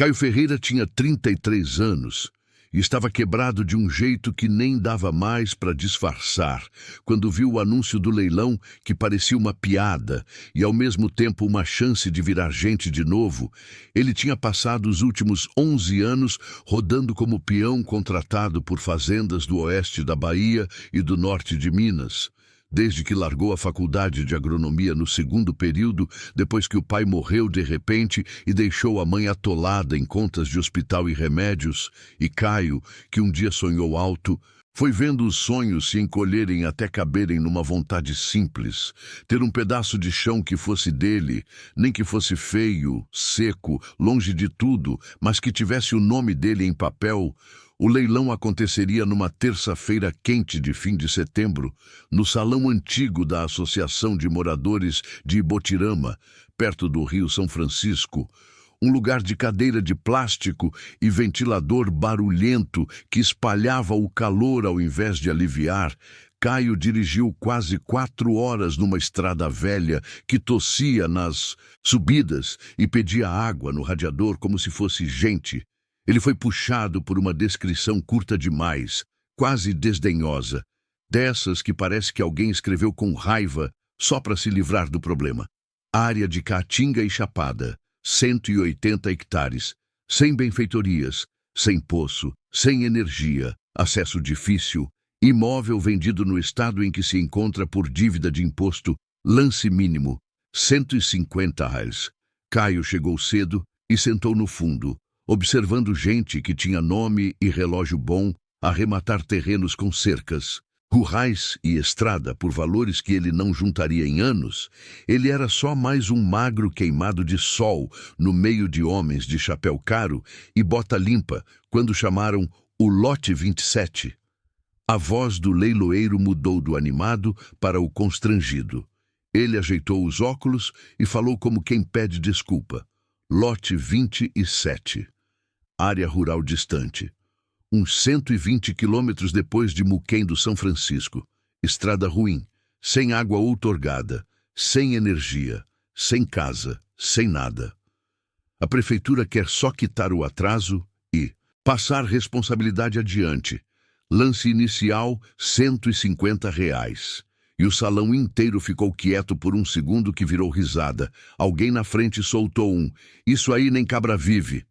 Caio Ferreira tinha 33 anos e estava quebrado de um jeito que nem dava mais para disfarçar, quando viu o anúncio do leilão que parecia uma piada e ao mesmo tempo uma chance de virar gente de novo. Ele tinha passado os últimos 11 anos rodando como peão contratado por fazendas do oeste da Bahia e do norte de Minas. Desde que largou a faculdade de agronomia no segundo período, depois que o pai morreu de repente e deixou a mãe atolada em contas de hospital e remédios, e Caio, que um dia sonhou alto, foi vendo os sonhos se encolherem até caberem numa vontade simples, ter um pedaço de chão que fosse dele, nem que fosse feio, seco, longe de tudo, mas que tivesse o nome dele em papel. O leilão aconteceria numa terça-feira quente de fim de setembro, no salão antigo da Associação de Moradores de Ibotirama, perto do Rio São Francisco, um lugar de cadeira de plástico e ventilador barulhento que espalhava o calor ao invés de aliviar. Caio dirigiu quase 4 horas numa estrada velha que tossia nas subidas e pedia água no radiador como se fosse gente. Ele foi puxado por uma descrição curta demais, quase desdenhosa, dessas que parece que alguém escreveu com raiva só para se livrar do problema. Área de Caatinga e Chapada, 180 hectares, sem benfeitorias, sem poço, sem energia, acesso difícil, imóvel vendido no estado em que se encontra por dívida de imposto, lance mínimo, 150 reais. Caio chegou cedo e sentou no fundo, observando gente que tinha nome e relógio bom arrematar terrenos com cercas, currais e estrada por valores que ele não juntaria em anos. Ele era só mais um magro queimado de sol no meio de homens de chapéu caro e bota limpa quando chamaram o lote 27. A voz do leiloeiro mudou do animado para o constrangido. Ele ajeitou os óculos e falou como quem pede desculpa. Lote 27. Área rural distante. Uns 120 quilômetros depois de Muquem do São Francisco. Estrada ruim, sem água outorgada, sem energia, sem casa, sem nada. A prefeitura quer só quitar o atraso e passar responsabilidade adiante. Lance inicial, 150 reais. E o salão inteiro ficou quieto por um segundo que virou risada. Alguém na frente soltou um: "Isso aí nem cabra vive."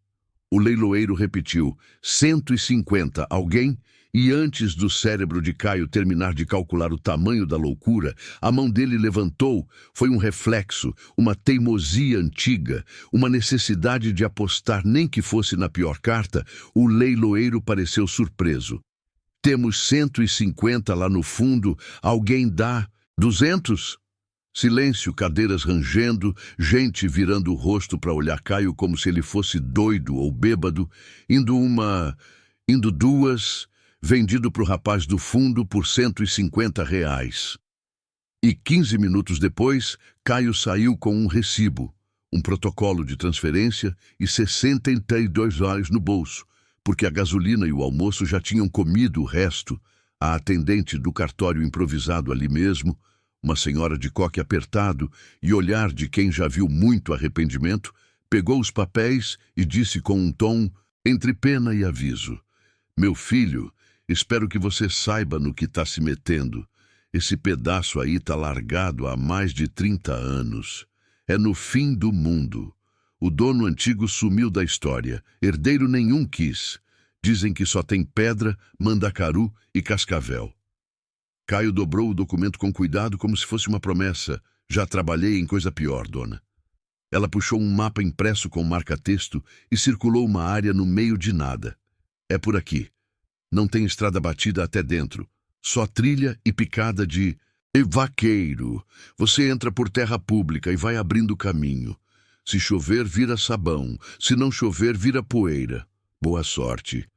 O leiloeiro repetiu: 150, alguém? E antes do cérebro de Caio terminar de calcular o tamanho da loucura, a mão dele levantou. Foi um reflexo, uma teimosia antiga, uma necessidade de apostar nem que fosse na pior carta. O leiloeiro pareceu surpreso. "Temos 150 lá no fundo, alguém dá 200? Silêncio, cadeiras rangendo, gente virando o rosto para olhar Caio como se ele fosse doido ou bêbado, indo duas, vendido para o rapaz do fundo por 150 reais. E 15 minutos depois, Caio saiu com um recibo, um protocolo de transferência e 62 reais no bolso, porque a gasolina e o almoço já tinham comido o resto. A atendente do cartório improvisado ali mesmo, uma senhora de coque apertado e olhar de quem já viu muito arrependimento, pegou os papéis e disse com um tom entre pena e aviso: "Meu filho, espero que você saiba no que está se metendo. Esse pedaço aí está largado há mais de 30 anos. É no fim do mundo. O dono antigo sumiu da história, herdeiro nenhum quis. Dizem que só tem pedra, mandacaru e cascavel." Caio dobrou o documento com cuidado como se fosse uma promessa. "Já trabalhei em coisa pior, dona." Ela puxou um mapa impresso com marca-texto e circulou uma área no meio de nada. "É por aqui. Não tem estrada batida até dentro. Só trilha e picada de vaqueiro. Você entra por terra pública e vai abrindo caminho. Se chover, vira sabão. Se não chover, vira poeira. Boa sorte."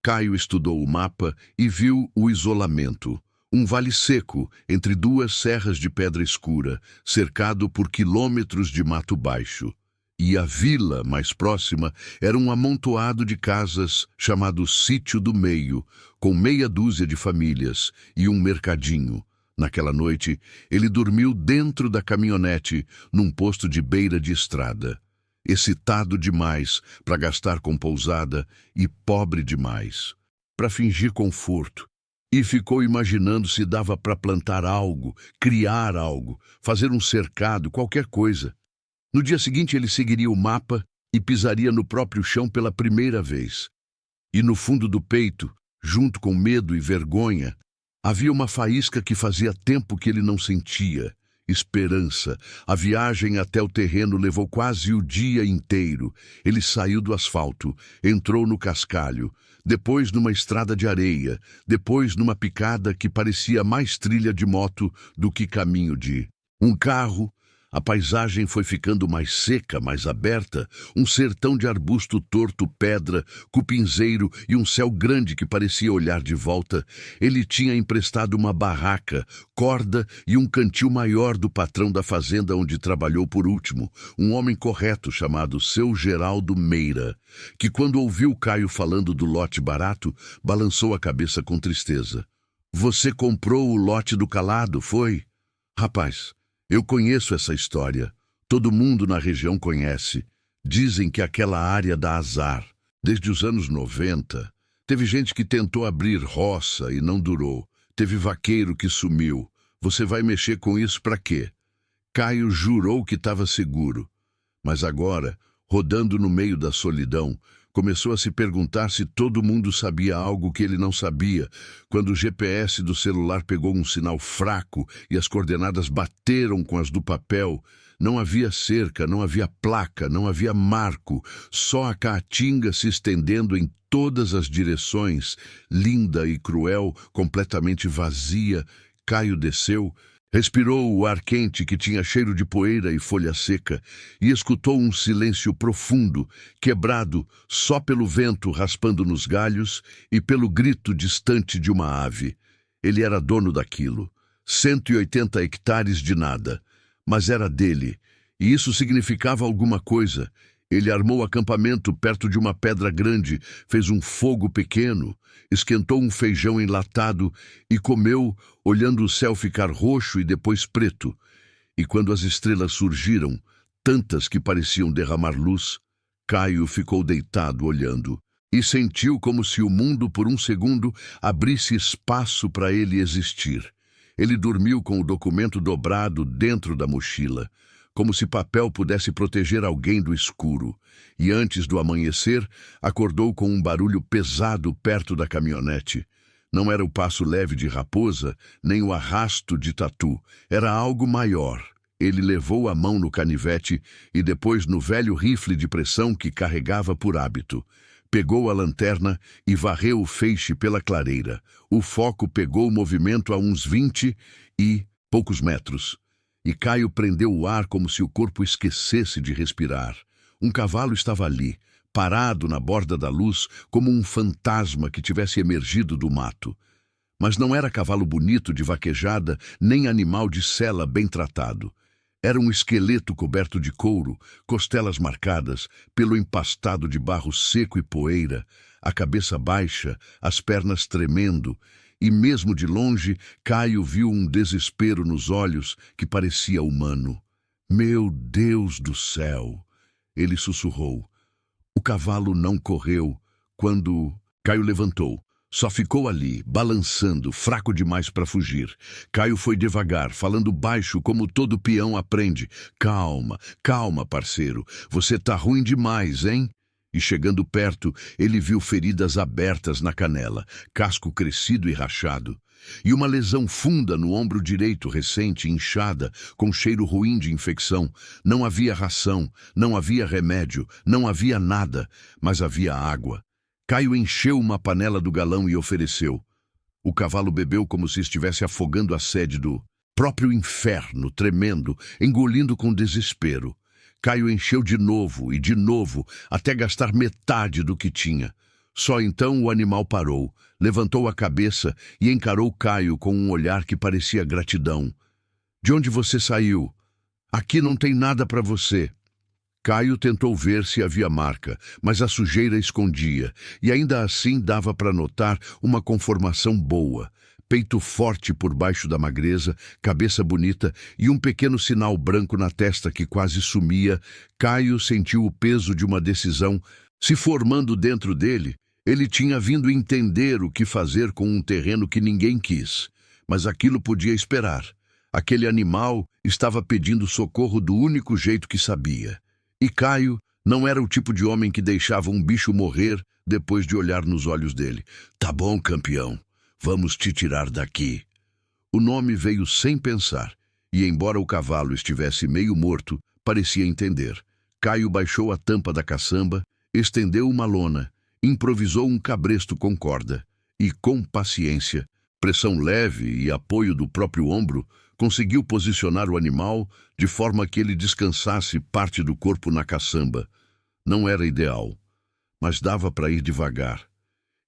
Caio estudou o mapa e viu o isolamento. Um vale seco entre 2 serras de pedra escura, cercado por quilômetros de mato baixo. E a vila mais próxima era um amontoado de casas chamado Sítio do Meio, com meia dúzia de famílias e um mercadinho. Naquela noite, ele dormiu dentro da caminhonete, num posto de beira de estrada. excitado demais para gastar com pousada e pobre demais para fingir conforto. E ficou imaginando se dava para plantar algo, criar algo, fazer um cercado, qualquer coisa. No dia seguinte ele seguiria o mapa e pisaria no próprio chão pela primeira vez. E no fundo do peito, junto com medo e vergonha, havia uma faísca que fazia tempo que ele não sentia. Esperança. A viagem até o terreno levou quase o dia inteiro. Ele saiu do asfalto, entrou no cascalho, depois numa estrada de areia, depois numa picada que parecia mais trilha de moto do que caminho de um carro. A paisagem foi ficando mais seca, mais aberta, um sertão de arbusto torto, pedra, cupinzeiro e um céu grande que parecia olhar de volta. Ele tinha emprestado uma barraca, corda e um cantil maior do patrão da fazenda onde trabalhou por último, um homem correto chamado Seu Geraldo Meira, que quando ouviu Caio falando do lote barato, balançou a cabeça com tristeza. "Você comprou o lote do Calado, foi?" "Rapaz, eu conheço essa história. Todo mundo na região conhece. Dizem que aquela área dá azar. Desde os anos 90, teve gente que tentou abrir roça e não durou. Teve vaqueiro que sumiu. Você vai mexer com isso pra quê?" Caio jurou que estava seguro. Mas agora, rodando no meio da solidão, começou a se perguntar se todo mundo sabia algo que ele não sabia, quando o GPS do celular pegou um sinal fraco e as coordenadas bateram com as do papel. Não havia cerca, não havia placa, não havia marco, só a caatinga se estendendo em todas as direções, linda e cruel, completamente vazia. Caio desceu, respirou o ar quente que tinha cheiro de poeira e folha seca e escutou um silêncio profundo, quebrado só pelo vento raspando nos galhos e pelo grito distante de uma ave. Ele era dono daquilo. 180 hectares de nada. Mas era dele, e isso significava alguma coisa. Ele armou acampamento perto de uma pedra grande, fez um fogo pequeno, esquentou um feijão enlatado e comeu, olhando o céu ficar roxo e depois preto. E quando as estrelas surgiram, tantas que pareciam derramar luz, Caio ficou deitado olhando e sentiu como se o mundo por um segundo abrisse espaço para ele existir. Ele dormiu com o documento dobrado dentro da mochila, como se papel pudesse proteger alguém do escuro, e antes do amanhecer, acordou com um barulho pesado perto da caminhonete. Não era o passo leve de raposa, nem o arrasto de tatu, era algo maior. Ele levou a mão no canivete e depois no velho rifle de pressão que carregava por hábito. Pegou a lanterna e varreu o feixe pela clareira. O foco pegou o movimento a uns 20 e poucos metros. E Caio prendeu o ar como se o corpo esquecesse de respirar. Um cavalo estava ali, parado na borda da luz, como um fantasma que tivesse emergido do mato. Mas não era cavalo bonito de vaquejada, nem animal de sela bem tratado. Era um esqueleto coberto de couro, costelas marcadas, pelo empastado de barro seco e poeira, a cabeça baixa, as pernas tremendo, e mesmo de longe, Caio viu um desespero nos olhos que parecia humano. "Meu Deus do céu!" Ele sussurrou. O cavalo não correu. Quando Caio levantou, só ficou ali, balançando, fraco demais para fugir. Caio foi devagar, falando baixo como todo peão aprende. "Calma, calma, parceiro. Você tá ruim demais, hein?" E chegando perto, ele viu feridas abertas na canela, casco crescido e rachado, e uma lesão funda no ombro direito, recente, inchada, com cheiro ruim de infecção. Não havia ração, não havia remédio, não havia nada, mas havia água. Caio encheu uma panela do galão e ofereceu. O cavalo bebeu como se estivesse afogando a sede do próprio inferno, tremendo, engolindo com desespero. Caio encheu de novo, até gastar metade do que tinha. Só então o animal parou, levantou a cabeça e encarou Caio com um olhar que parecia gratidão. "De onde você saiu? Aqui não tem nada para você." Caio tentou ver se havia marca, mas a sujeira escondia, e ainda assim dava para notar uma conformação boa. peito forte por baixo da magreza, cabeça bonita e um pequeno sinal branco na testa que quase sumia, Caio sentiu o peso de uma decisão se formando dentro dele. Ele tinha vindo entender o que fazer com um terreno que ninguém quis, mas aquilo podia esperar. Aquele animal estava pedindo socorro do único jeito que sabia. E Caio não era o tipo de homem que deixava um bicho morrer depois de olhar nos olhos dele. Tá bom, campeão. Vamos te tirar daqui. O nome veio sem pensar, e embora o cavalo estivesse meio morto, parecia entender. Caio baixou a tampa da caçamba, estendeu uma lona, improvisou um cabresto com corda, e com paciência, pressão leve e apoio do próprio ombro, conseguiu posicionar o animal de forma que ele descansasse parte do corpo na caçamba. Não era ideal, mas dava para ir devagar.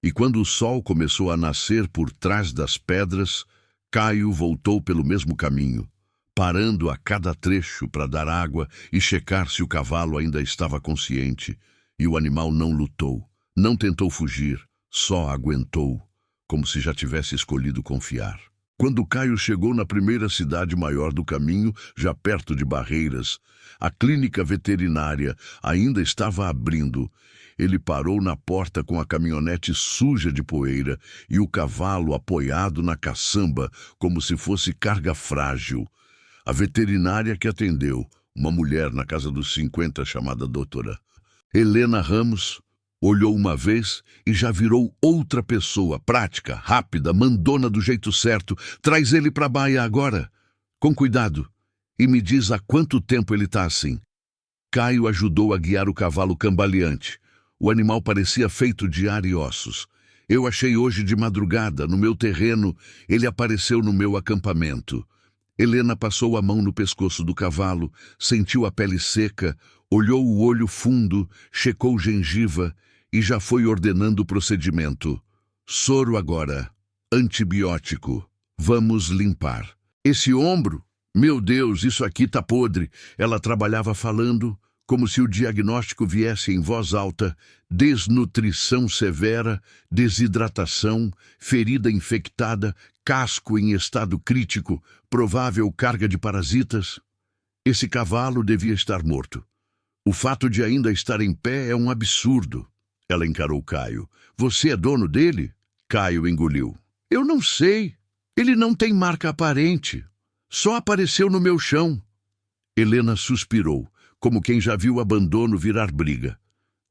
E quando o sol começou a nascer por trás das pedras, Caio voltou pelo mesmo caminho, parando a cada trecho para dar água e checar se o cavalo ainda estava consciente. E o animal não lutou, não tentou fugir, só aguentou, como se já tivesse escolhido confiar. Quando Caio chegou na primeira cidade maior do caminho, já perto de Barreiras, a clínica veterinária ainda estava abrindo. Ele parou na porta com a caminhonete suja de poeira e o cavalo apoiado na caçamba, como se fosse carga frágil. A veterinária que atendeu, uma mulher na casa dos 50 chamada doutora Helena Ramos, olhou uma vez e já virou outra pessoa, prática, rápida, mandona do jeito certo. Traz ele para a baia agora, com cuidado, e me diz há quanto tempo ele está assim. Caio ajudou a guiar o cavalo cambaleante. O animal parecia feito de ar e ossos. Eu achei hoje de madrugada, no meu terreno, ele apareceu no meu acampamento. Helena passou a mão no pescoço do cavalo, sentiu a pele seca, olhou o olho fundo, checou gengiva e já foi ordenando o procedimento. Soro agora. Antibiótico. Vamos limpar. Esse ombro? Meu Deus, isso aqui tá podre. Ela trabalhava falando, como se o diagnóstico viesse em voz alta: desnutrição severa, desidratação, ferida infectada, casco em estado crítico, provável carga de parasitas. Esse cavalo devia estar morto. O fato de ainda estar em pé é um absurdo. Ela encarou Caio. Você é dono dele? Caio engoliu. Eu não sei. Ele não tem marca aparente. Só apareceu no meu chão. Helena suspirou, como quem já viu abandono virar briga.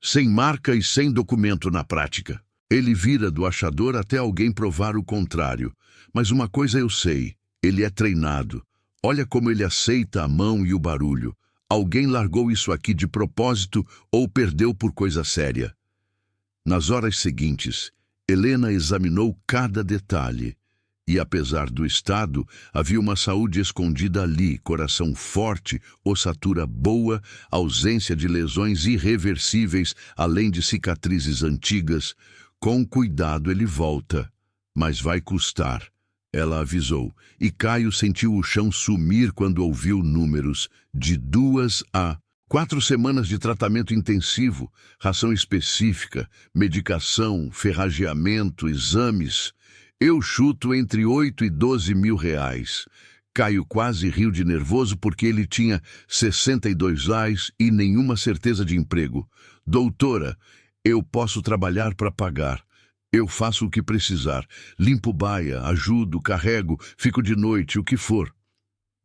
Sem marca e sem documento na prática. Ele vira do achador até alguém provar o contrário. Mas uma coisa eu sei, ele é treinado. Olha como ele aceita a mão e o barulho. Alguém largou isso aqui de propósito ou perdeu por coisa séria. Nas horas seguintes, Helena examinou cada detalhe. E apesar do estado, havia uma saúde escondida ali, coração forte, ossatura boa, ausência de lesões irreversíveis, além de cicatrizes antigas. Com cuidado ele volta, mas vai custar, ela avisou, e Caio sentiu o chão sumir quando ouviu números de 2 a 4 semanas de tratamento intensivo, ração específica, medicação, ferrageamento, exames. Eu chuto entre 8 e 12 mil reais. Caio quase riu de nervoso porque ele tinha 62 anos e nenhuma certeza de emprego. Doutora, eu posso trabalhar para pagar. Eu faço o que precisar. Limpo baia, ajudo, carrego, fico de noite, o que for.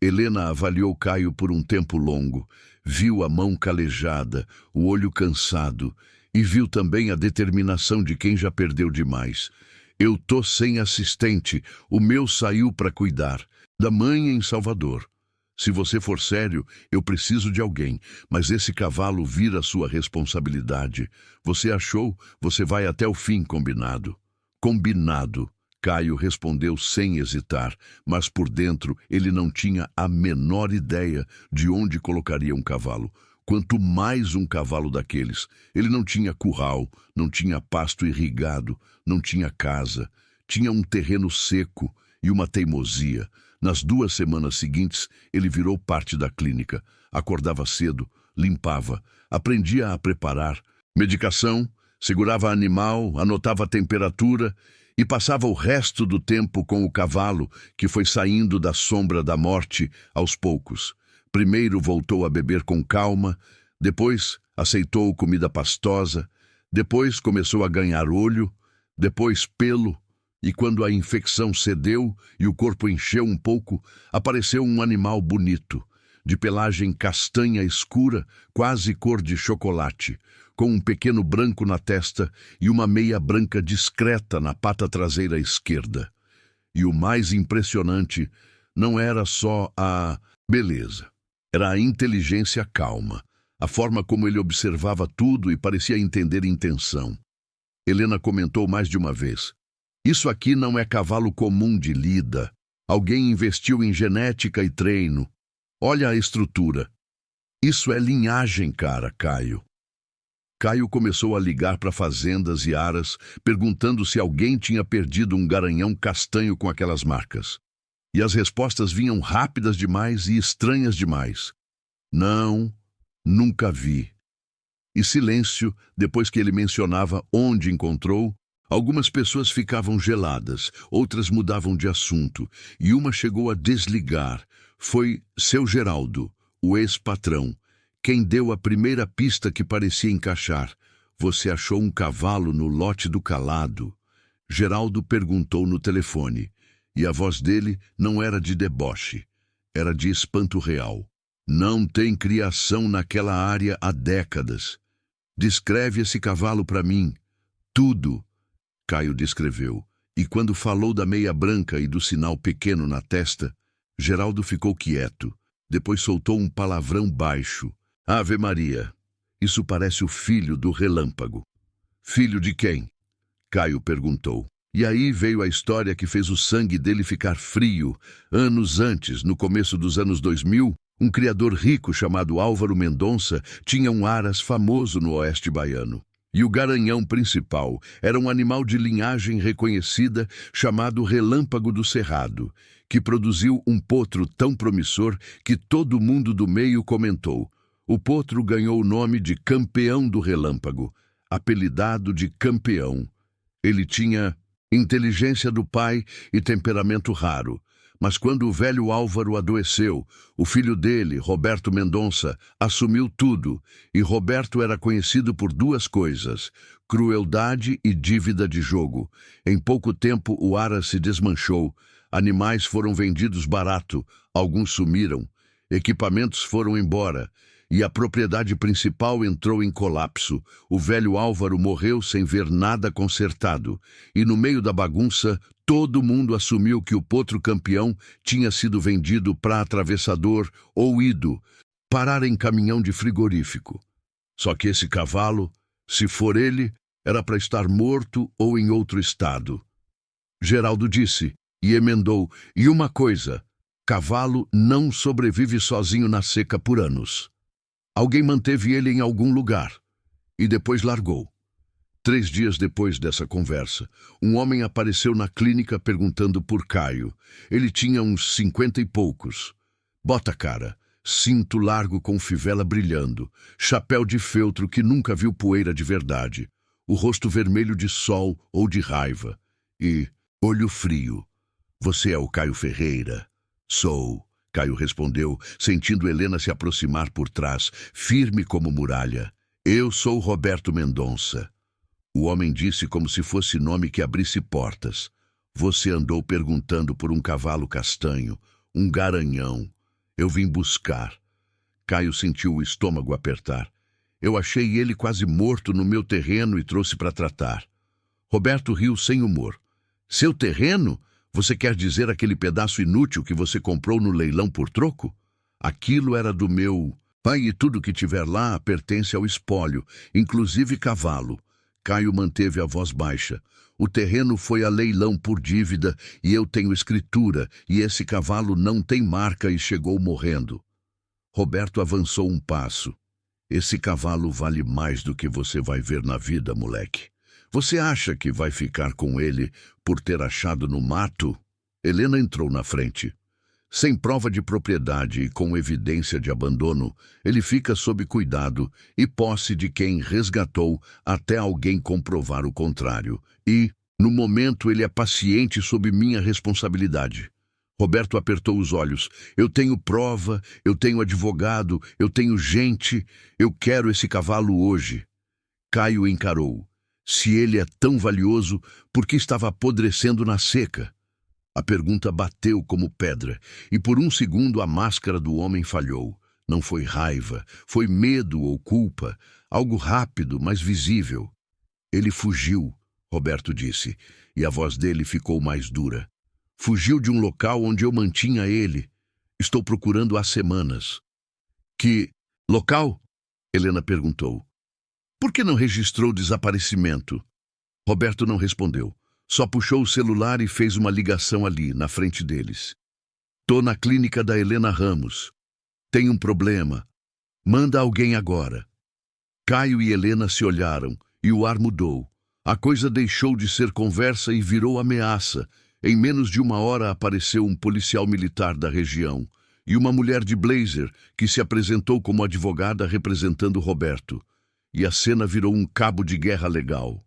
Helena avaliou Caio por um tempo longo. Viu a mão calejada, o olho cansado e viu também a determinação de quem já perdeu demais. Eu tô sem assistente, o meu saiu para cuidar. Da mãe em Salvador. Se você for sério, eu preciso de alguém, mas esse cavalo vira sua responsabilidade. Você achou, você vai até o fim, combinado. Combinado, Caio respondeu sem hesitar, mas por dentro ele não tinha a menor ideia de onde colocaria um cavalo. Quanto mais um cavalo daqueles. Ele não tinha curral, não tinha pasto irrigado, não tinha casa. Tinha um terreno seco e uma teimosia. Nas 2 semanas seguintes, ele virou parte da clínica. Acordava cedo, limpava, aprendia a preparar medicação, segurava animal, anotava a temperatura e passava o resto do tempo com o cavalo, que foi saindo da sombra da morte aos poucos. Primeiro voltou a beber com calma, depois aceitou comida pastosa, depois começou a ganhar olho, depois pelo, e quando a infecção cedeu e o corpo encheu um pouco, apareceu um animal bonito, de pelagem castanha escura, quase cor de chocolate, com um pequeno branco na testa e uma meia branca discreta na pata traseira esquerda. E o mais impressionante não era só a beleza, era a inteligência calma, a forma como ele observava tudo e parecia entender intenção. Helena comentou mais de uma vez: "Isso aqui não é cavalo comum de lida. Alguém investiu em genética e treino. Olha a estrutura. Isso é linhagem, cara, Caio." Caio começou a ligar para fazendas e aras, perguntando se alguém tinha perdido um garanhão castanho com aquelas marcas. E as respostas vinham rápidas demais e estranhas demais. "Não, nunca vi." E silêncio depois que ele mencionava onde encontrou. Algumas pessoas ficavam geladas, outras mudavam de assunto, e uma chegou a desligar. Foi seu Geraldo, o ex-patrão, quem deu a primeira pista que parecia encaixar. "Você achou um cavalo no lote do Calado?" Geraldo perguntou no telefone, e a voz dele não era de deboche, era de espanto real. "Não tem criação naquela área há décadas. Descreve esse cavalo para mim." "Tudo." Caio descreveu, e quando falou da meia branca e do sinal pequeno na testa, Geraldo ficou quieto. Depois soltou um palavrão baixo. "Ave Maria, isso parece o filho do Relâmpago." "Filho de quem?" Caio perguntou. E aí veio a história que fez o sangue dele ficar frio. Anos antes, no começo dos anos 2000, um criador rico chamado Álvaro Mendonça tinha um aras famoso no oeste baiano. E o garanhão principal era um animal de linhagem reconhecida chamado Relâmpago do Cerrado, que produziu um potro tão promissor que todo mundo do meio comentou. O potro ganhou o nome de Campeão do Relâmpago, apelidado de Campeão. Ele tinha inteligência do pai e temperamento raro. Mas quando o velho Álvaro adoeceu, o filho dele, Roberto Mendonça, assumiu tudo, e Roberto era conhecido por duas coisas: crueldade e dívida de jogo. Em pouco tempo o aras se desmanchou, animais foram vendidos barato, alguns sumiram, equipamentos foram embora, e a propriedade principal entrou em colapso. O velho Álvaro morreu sem ver nada consertado, e no meio da bagunça, todo mundo assumiu que o potro campeão tinha sido vendido para atravessador ou ido parar em caminhão de frigorífico. Só que esse cavalo, se for ele, era para estar morto ou em outro estado. Geraldo disse, e emendou, e uma coisa: cavalo não sobrevive sozinho na seca por anos. Alguém manteve ele em algum lugar e depois largou. 3 dias depois dessa conversa, um homem apareceu na clínica perguntando por Caio. Ele tinha uns 50 e poucos. Bota cara, cinto largo com fivela brilhando, chapéu de feltro que nunca viu poeira de verdade, o rosto vermelho de sol ou de raiva e olho frio. "Você é o Caio Ferreira?" "Sou." Caio respondeu, sentindo Helena se aproximar por trás, firme como muralha. "Eu sou Roberto Mendonça." O homem disse como se fosse nome que abrisse portas. "Você andou perguntando por um cavalo castanho, um garanhão. Eu vim buscar." Caio sentiu o estômago apertar. "Eu achei ele quase morto no meu terreno e trouxe para tratar." Roberto riu sem humor. "Seu terreno? Você quer dizer aquele pedaço inútil que você comprou no leilão por troco? Aquilo era do meu pai e tudo que tiver lá pertence ao espólio, inclusive cavalo." Caio manteve a voz baixa. "O terreno foi a leilão por dívida e eu tenho escritura, e esse cavalo não tem marca e chegou morrendo." Roberto avançou um passo. "Esse cavalo vale mais do que você vai ver na vida, moleque. Você acha que vai ficar com ele por ter achado no mato?" Helena entrou na frente. "Sem prova de propriedade e com evidência de abandono, ele fica sob cuidado e posse de quem resgatou até alguém comprovar o contrário. E No momento, ele é paciente sob minha responsabilidade. Roberto apertou os olhos. Eu tenho prova, eu tenho advogado, eu tenho gente, eu quero esse cavalo hoje. Caio encarou. Se ele é tão valioso, por que estava apodrecendo na seca? A pergunta bateu como pedra, e por um segundo a máscara do homem falhou. Não foi raiva, foi medo ou culpa, algo rápido, mas visível. Ele fugiu, Roberto disse, e a voz dele ficou mais dura. Fugiu de um local onde eu mantinha ele. Estou procurando há semanas. Que local? Helena perguntou. Por que não registrou desaparecimento? Roberto não respondeu. Só puxou o celular e fez uma ligação ali, na frente deles. Tô na clínica da Helena Ramos. Tem um problema. Manda alguém agora. Caio e Helena se olharam, e o ar mudou. A coisa deixou de ser conversa e virou ameaça. Em menos de uma hora apareceu um policial militar da região e uma mulher de blazer que se apresentou como advogada representando Roberto. E a cena virou um cabo de guerra legal.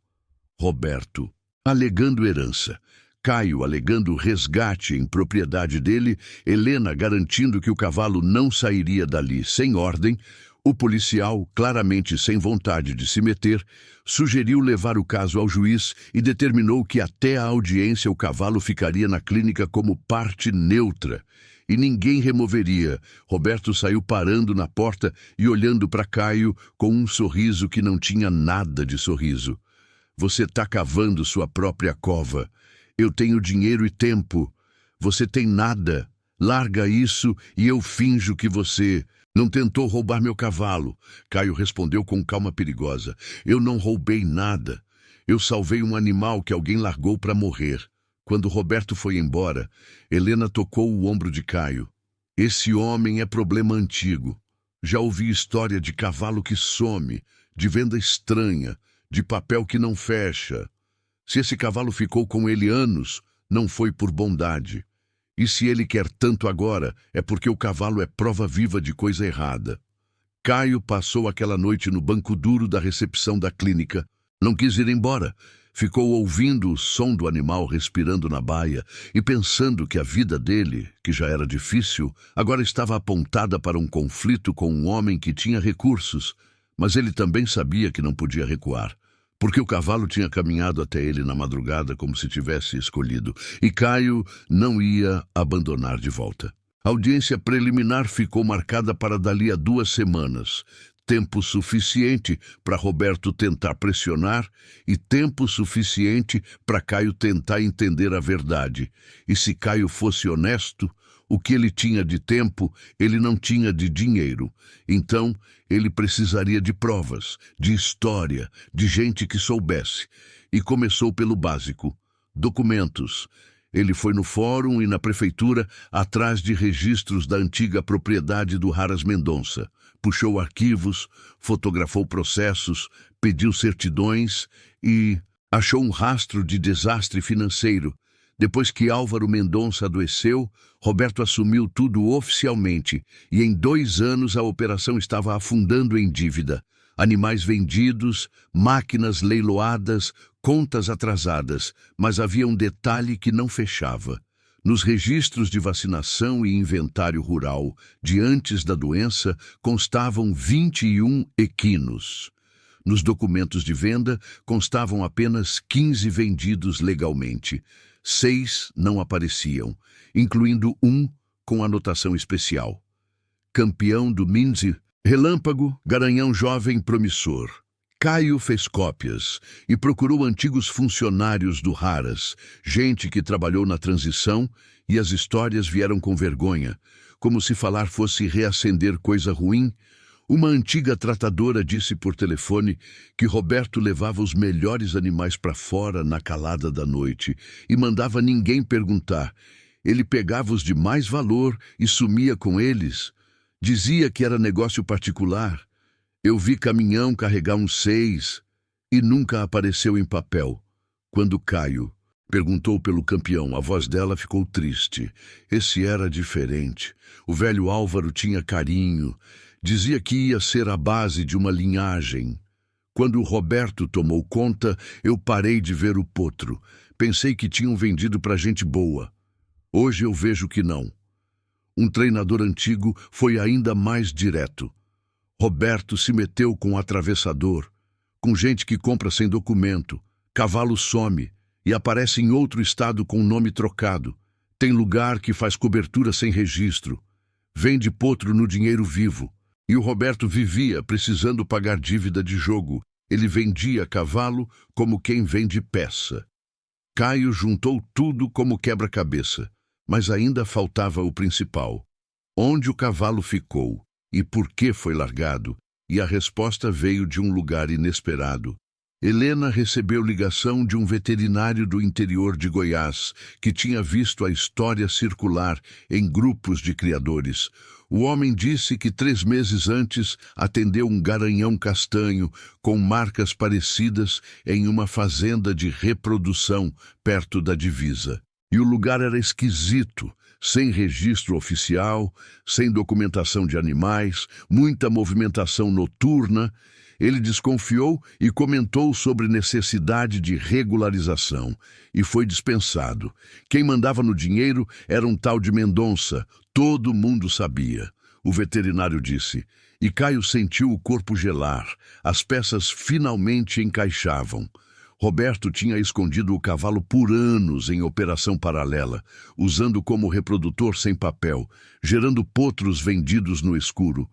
Roberto alegando herança, Caio alegando resgate em propriedade dele, Helena garantindo que o cavalo não sairia dali sem ordem. O policial, claramente sem vontade de se meter, sugeriu levar o caso ao juiz e determinou que até a audiência o cavalo ficaria na clínica como parte neutra. E ninguém removeria. Roberto saiu parando na porta e olhando para Caio com um sorriso que não tinha nada de sorriso. Você tá cavando sua própria cova. Eu tenho dinheiro e tempo. Você tem nada. Larga isso e eu finjo que você não tentou roubar meu cavalo. Caio respondeu com calma perigosa. Eu não roubei nada. Eu salvei um animal que alguém largou para morrer. Quando Roberto foi embora, Helena tocou o ombro de Caio. Esse homem é problema antigo. Já ouvi história de cavalo que some, de venda estranha, de papel que não fecha. Se esse cavalo ficou com ele anos, não foi por bondade. E se ele quer tanto agora, é porque o cavalo é prova viva de coisa errada. Caio passou aquela noite no banco duro da recepção da clínica. Não quis ir embora. Ficou ouvindo o som do animal respirando na baia e pensando que a vida dele, que já era difícil, agora estava apontada para um conflito com um homem que tinha recursos, mas ele também sabia que não podia recuar, porque o cavalo tinha caminhado até ele na madrugada como se tivesse escolhido, e Caio não ia abandonar de volta. A audiência preliminar ficou marcada para dali a 2 semanas, tempo suficiente para Roberto tentar pressionar e tempo suficiente para Caio tentar entender a verdade. E se Caio fosse honesto, o que ele tinha de tempo, ele não tinha de dinheiro. Então, ele precisaria de provas, de história, de gente que soubesse. E começou pelo básico: documentos. Ele foi no fórum e na prefeitura atrás de registros da antiga propriedade do Haras Mendonça. Puxou arquivos, fotografou processos, pediu certidões e achou um rastro de desastre financeiro. Depois que Álvaro Mendonça adoeceu, Roberto assumiu tudo oficialmente e em 2 anos a operação estava afundando em dívida. Animais vendidos, máquinas leiloadas, contas atrasadas, mas havia um detalhe que não fechava. Nos registros de vacinação e inventário rural de antes da doença constavam 21 equinos. Nos documentos de venda constavam apenas 15 vendidos legalmente. 6 não apareciam, incluindo um com anotação especial. Campeão do Minze, relâmpago, garanhão jovem promissor. Caio fez cópias e procurou antigos funcionários do Haras, gente que trabalhou na transição, e as histórias vieram com vergonha, como se falar fosse reacender coisa ruim. Uma antiga tratadora disse por telefone que Roberto levava os melhores animais para fora na calada da noite e mandava ninguém perguntar. Ele pegava os de mais valor e sumia com eles. Dizia que era negócio particular. Eu vi caminhão carregar uns 6 e nunca apareceu em papel. Quando Caio perguntou pelo campeão, a voz dela ficou triste. Esse era diferente. O velho Álvaro tinha carinho. Dizia que ia ser a base de uma linhagem. Quando o Roberto tomou conta, eu parei de ver o potro. Pensei que tinham vendido para gente boa. Hoje eu vejo que não. Um treinador antigo foi ainda mais direto. Roberto se meteu com atravessador, com gente que compra sem documento. Cavalo some e aparece em outro estado com nome trocado. Tem lugar que faz cobertura sem registro. Vende potro no dinheiro vivo. E o Roberto vivia precisando pagar dívida de jogo. Ele vendia cavalo como quem vende peça. Caio juntou tudo como quebra-cabeça, mas ainda faltava o principal. Onde o cavalo ficou e por que foi largado? E a resposta veio de um lugar inesperado. Helena recebeu ligação de um veterinário do interior de Goiás, que tinha visto a história circular em grupos de criadores. O homem disse que 3 meses antes atendeu um garanhão castanho com marcas parecidas em uma fazenda de reprodução perto da divisa. E o lugar era esquisito, sem registro oficial, sem documentação de animais, muita movimentação noturna. Ele desconfiou e comentou sobre necessidade de regularização, e foi dispensado. Quem mandava no dinheiro era um tal de Mendonça, todo mundo sabia. O veterinário disse, e Caio sentiu o corpo gelar, as peças finalmente encaixavam. Roberto tinha escondido o cavalo por anos em operação paralela, usando como reprodutor sem papel, gerando potros vendidos no escuro.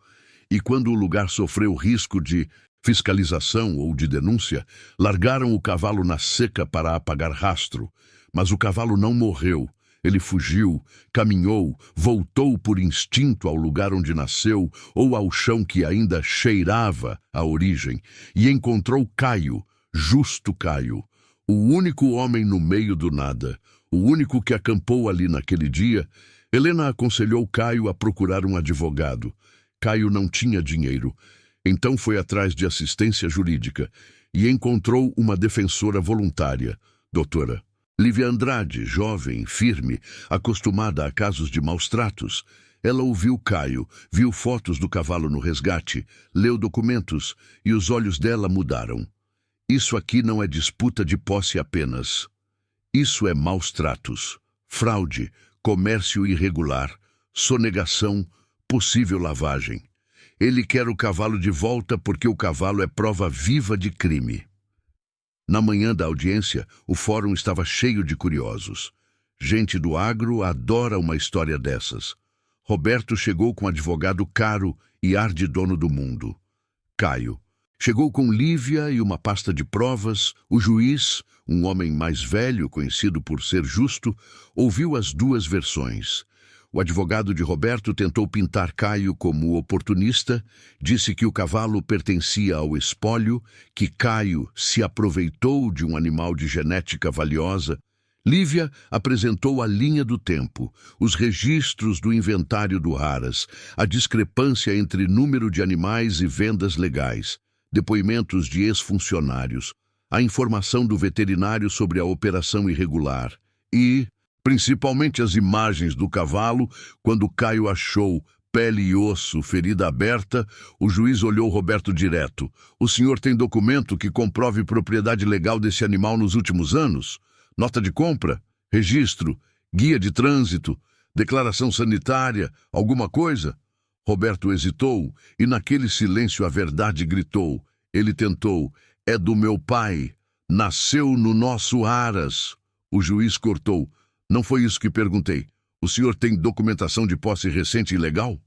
E quando o lugar sofreu risco de fiscalização ou de denúncia, largaram o cavalo na seca para apagar rastro. Mas o cavalo não morreu. Ele fugiu, caminhou, voltou por instinto ao lugar onde nasceu ou ao chão que ainda cheirava a origem, e encontrou Caio, justo Caio, o único homem no meio do nada, o único que acampou ali naquele dia. Helena aconselhou Caio a procurar um advogado. Caio não tinha dinheiro. Então foi atrás de assistência jurídica e encontrou uma defensora voluntária, doutora Lívia Andrade, jovem, firme, acostumada a casos de maus-tratos. Ela ouviu Caio, viu fotos do cavalo no resgate, leu documentos e os olhos dela mudaram. Isso aqui não é disputa de posse apenas. Isso é maus-tratos, fraude, comércio irregular, sonegação, possível lavagem. Ele quer o cavalo de volta porque o cavalo é prova viva de crime. Na manhã da audiência, o fórum estava cheio de curiosos. Gente do agro adora uma história dessas. Roberto chegou com um advogado caro e ar de dono do mundo. Caio chegou com Lívia e uma pasta de provas. O juiz, um homem mais velho, conhecido por ser justo, ouviu as duas versões. O advogado de Roberto tentou pintar Caio como oportunista, disse que o cavalo pertencia ao espólio, que Caio se aproveitou de um animal de genética valiosa. Lívia apresentou a linha do tempo, os registros do inventário do Raras, a discrepância entre número de animais e vendas legais, depoimentos de ex-funcionários, a informação do veterinário sobre a operação irregular e principalmente as imagens do cavalo. Quando Caio achou pele e osso, ferida aberta, o juiz olhou Roberto direto. O senhor tem documento que comprove propriedade legal desse animal nos últimos anos? Nota de compra? Registro? Guia de trânsito? Declaração sanitária? Alguma coisa? Roberto hesitou e naquele silêncio a verdade gritou. Ele tentou. É do meu pai. Nasceu no nosso Aras. O juiz cortou. Não foi isso que perguntei. O senhor tem documentação de posse recente e legal?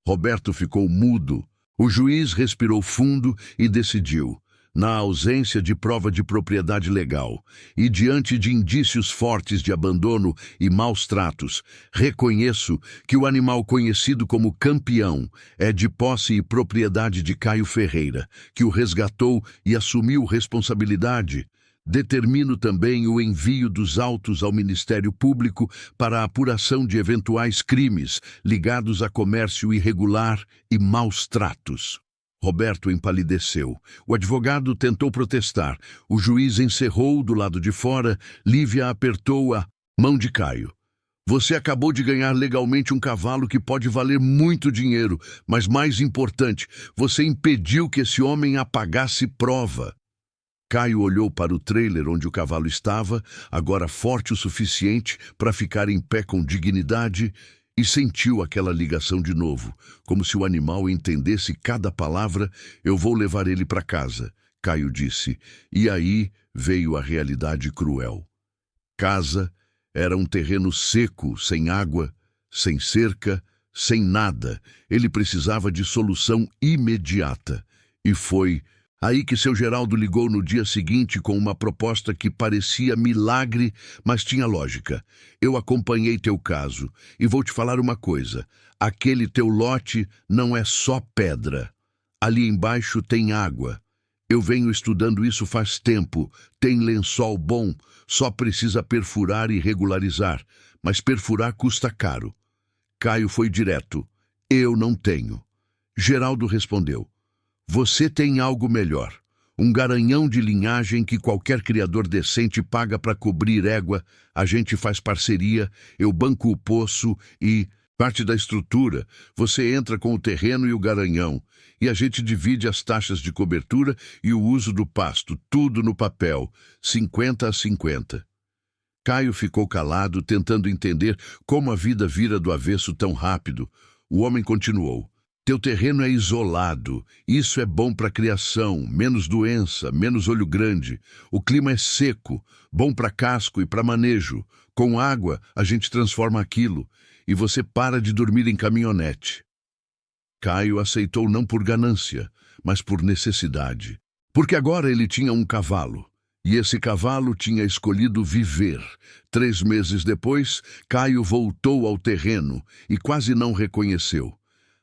Roberto ficou mudo. O juiz respirou fundo e decidiu. Na ausência de prova de propriedade legal e diante de indícios fortes de abandono e maus tratos, reconheço que o animal conhecido como Campeão é de posse e propriedade de Caio Ferreira, que o resgatou e assumiu responsabilidade. Determino também o envio dos autos ao Ministério Público para a apuração de eventuais crimes ligados a comércio irregular e maus tratos. Roberto empalideceu. O advogado tentou protestar. O juiz encerrou do lado de fora. Lívia apertou a mão de Caio. Você acabou de ganhar legalmente um cavalo que pode valer muito dinheiro, mas mais importante, você impediu que esse homem apagasse prova. Caio olhou para o trailer onde o cavalo estava, agora forte o suficiente para ficar em pé com dignidade, e sentiu aquela ligação de novo, como se o animal entendesse cada palavra. Eu vou levar ele para casa, Caio disse, e aí veio a realidade cruel. Casa era um terreno seco, sem água, sem cerca, sem nada. Ele precisava de solução imediata. E foi aí que seu Geraldo ligou no dia seguinte com uma proposta que parecia milagre, mas tinha lógica. Eu acompanhei teu caso e vou te falar uma coisa. Aquele teu lote não é só pedra. Ali embaixo tem água. Eu venho estudando isso faz tempo. Tem lençol bom, só precisa perfurar e regularizar. Mas perfurar custa caro. Caio foi direto. Eu não tenho. Geraldo respondeu. Você tem algo melhor. Um garanhão de linhagem que qualquer criador decente paga para cobrir égua. A gente faz parceria, eu banco o poço e... parte da estrutura, você entra com o terreno e o garanhão, e a gente divide as taxas de cobertura e o uso do pasto, tudo no papel, 50-50. Caio ficou calado, tentando entender como a vida vira do avesso tão rápido. O homem continuou. Teu terreno é isolado, isso é bom para criação, menos doença, menos olho grande. O clima é seco, bom para casco e para manejo. Com água, a gente transforma aquilo. E você para de dormir em caminhonete. Caio aceitou não por ganância, mas por necessidade. Porque agora ele tinha um cavalo. E esse cavalo tinha escolhido viver. 3 meses depois, Caio voltou ao terreno e quase não reconheceu.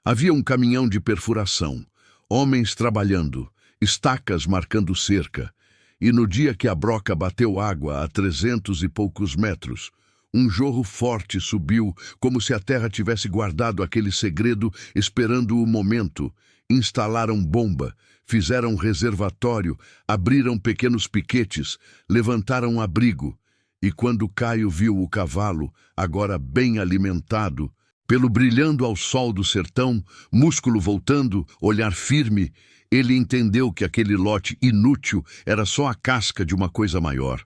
Havia um caminhão de perfuração, homens trabalhando, estacas marcando cerca. E no dia que a broca bateu água a 300 e poucos metros, um jorro forte subiu, como se a terra tivesse guardado aquele segredo, esperando o momento. Instalaram bomba, fizeram reservatório, abriram pequenos piquetes, levantaram abrigo. E quando Caio viu o cavalo, agora bem alimentado, pelo brilhando ao sol do sertão, músculo voltando, olhar firme, ele entendeu que aquele lote inútil era só a casca de uma coisa maior.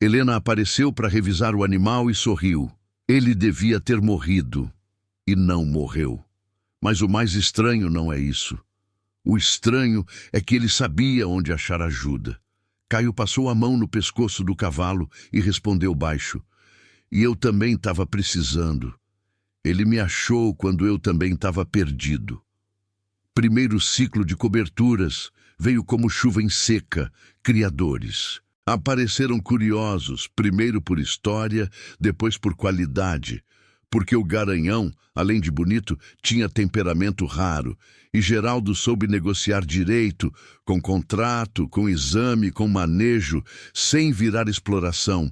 Helena apareceu para revisar o animal e sorriu. Ele devia ter morrido. E não morreu. Mas o mais estranho não é isso. O estranho é que ele sabia onde achar ajuda. Caio passou a mão no pescoço do cavalo e respondeu baixo. E eu também estava precisando. Ele me achou quando eu também estava perdido. Primeiro ciclo de coberturas veio como chuva em seca, criadores. Apareceram curiosos, primeiro por história, depois por qualidade, porque o garanhão, além de bonito, tinha temperamento raro, e Geraldo soube negociar direito, com contrato, com exame, com manejo, sem virar exploração.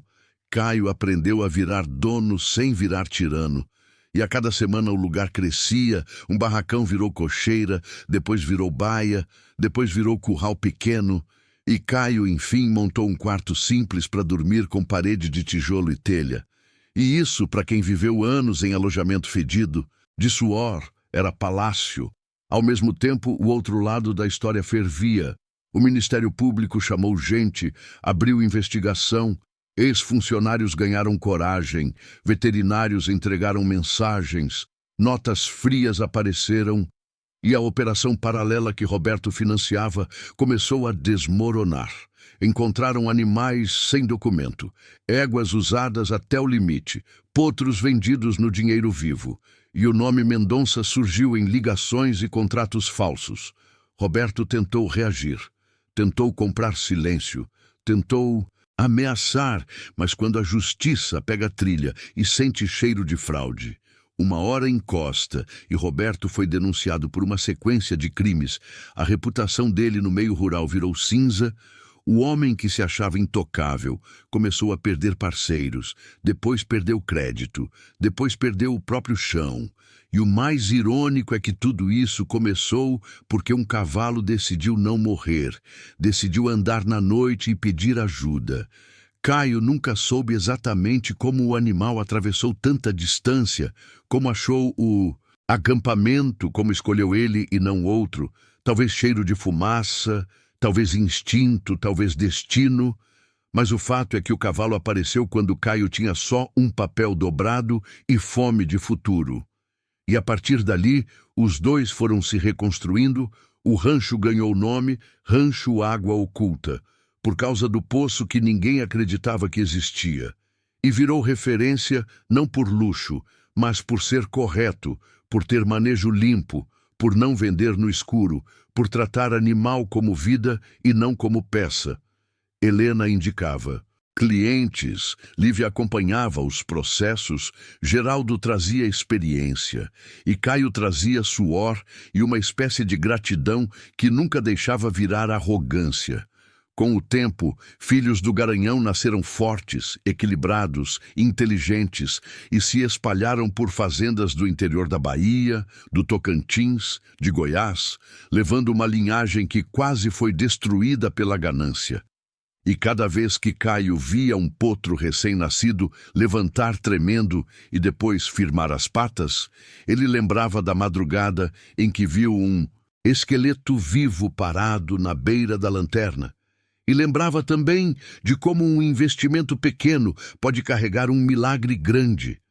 Caio aprendeu a virar dono sem virar tirano. E a cada semana o lugar crescia, um barracão virou cocheira, depois virou baia, depois virou curral pequeno, e Caio, enfim, montou um quarto simples para dormir com parede de tijolo e telha. E isso, para quem viveu anos em alojamento fedido, de suor, era palácio. Ao mesmo tempo, o outro lado da história fervia. O Ministério Público chamou gente, abriu investigação, ex-funcionários ganharam coragem, veterinários entregaram mensagens, notas frias apareceram, e a operação paralela que Roberto financiava começou a desmoronar. Encontraram animais sem documento, éguas usadas até o limite, potros vendidos no dinheiro vivo, e o nome Mendonça surgiu em ligações e contratos falsos. Roberto tentou reagir, tentou comprar silêncio, tentou ameaçar, mas quando a justiça pega a trilha e sente cheiro de fraude, uma hora encosta e Roberto foi denunciado por uma sequência de crimes. A reputação dele no meio rural virou cinza. O homem que se achava intocável começou a perder parceiros, depois perdeu crédito, depois perdeu o próprio chão. E o mais irônico é que tudo isso começou porque um cavalo decidiu não morrer, decidiu andar na noite e pedir ajuda. Caio nunca soube exatamente como o animal atravessou tanta distância, como achou o acampamento, como escolheu ele e não outro, talvez cheiro de fumaça, talvez instinto, talvez destino, mas o fato é que o cavalo apareceu quando Caio tinha só um papel dobrado e fome de futuro. E a partir dali, os dois foram se reconstruindo, o rancho ganhou o nome Rancho Água Oculta, por causa do poço que ninguém acreditava que existia. E virou referência não por luxo, mas por ser correto, por ter manejo limpo, por não vender no escuro, por tratar animal como vida e não como peça. Helena indicava clientes, Lívia acompanhava os processos, Geraldo trazia experiência, e Caio trazia suor e uma espécie de gratidão que nunca deixava virar arrogância. Com o tempo, filhos do Garanhão nasceram fortes, equilibrados, inteligentes e se espalharam por fazendas do interior da Bahia, do Tocantins, de Goiás, levando uma linhagem que quase foi destruída pela ganância. E cada vez que Caio via um potro recém-nascido levantar tremendo e depois firmar as patas, ele lembrava da madrugada em que viu um esqueleto vivo parado na beira da lanterna. E lembrava também de como um investimento pequeno pode carregar um milagre grande.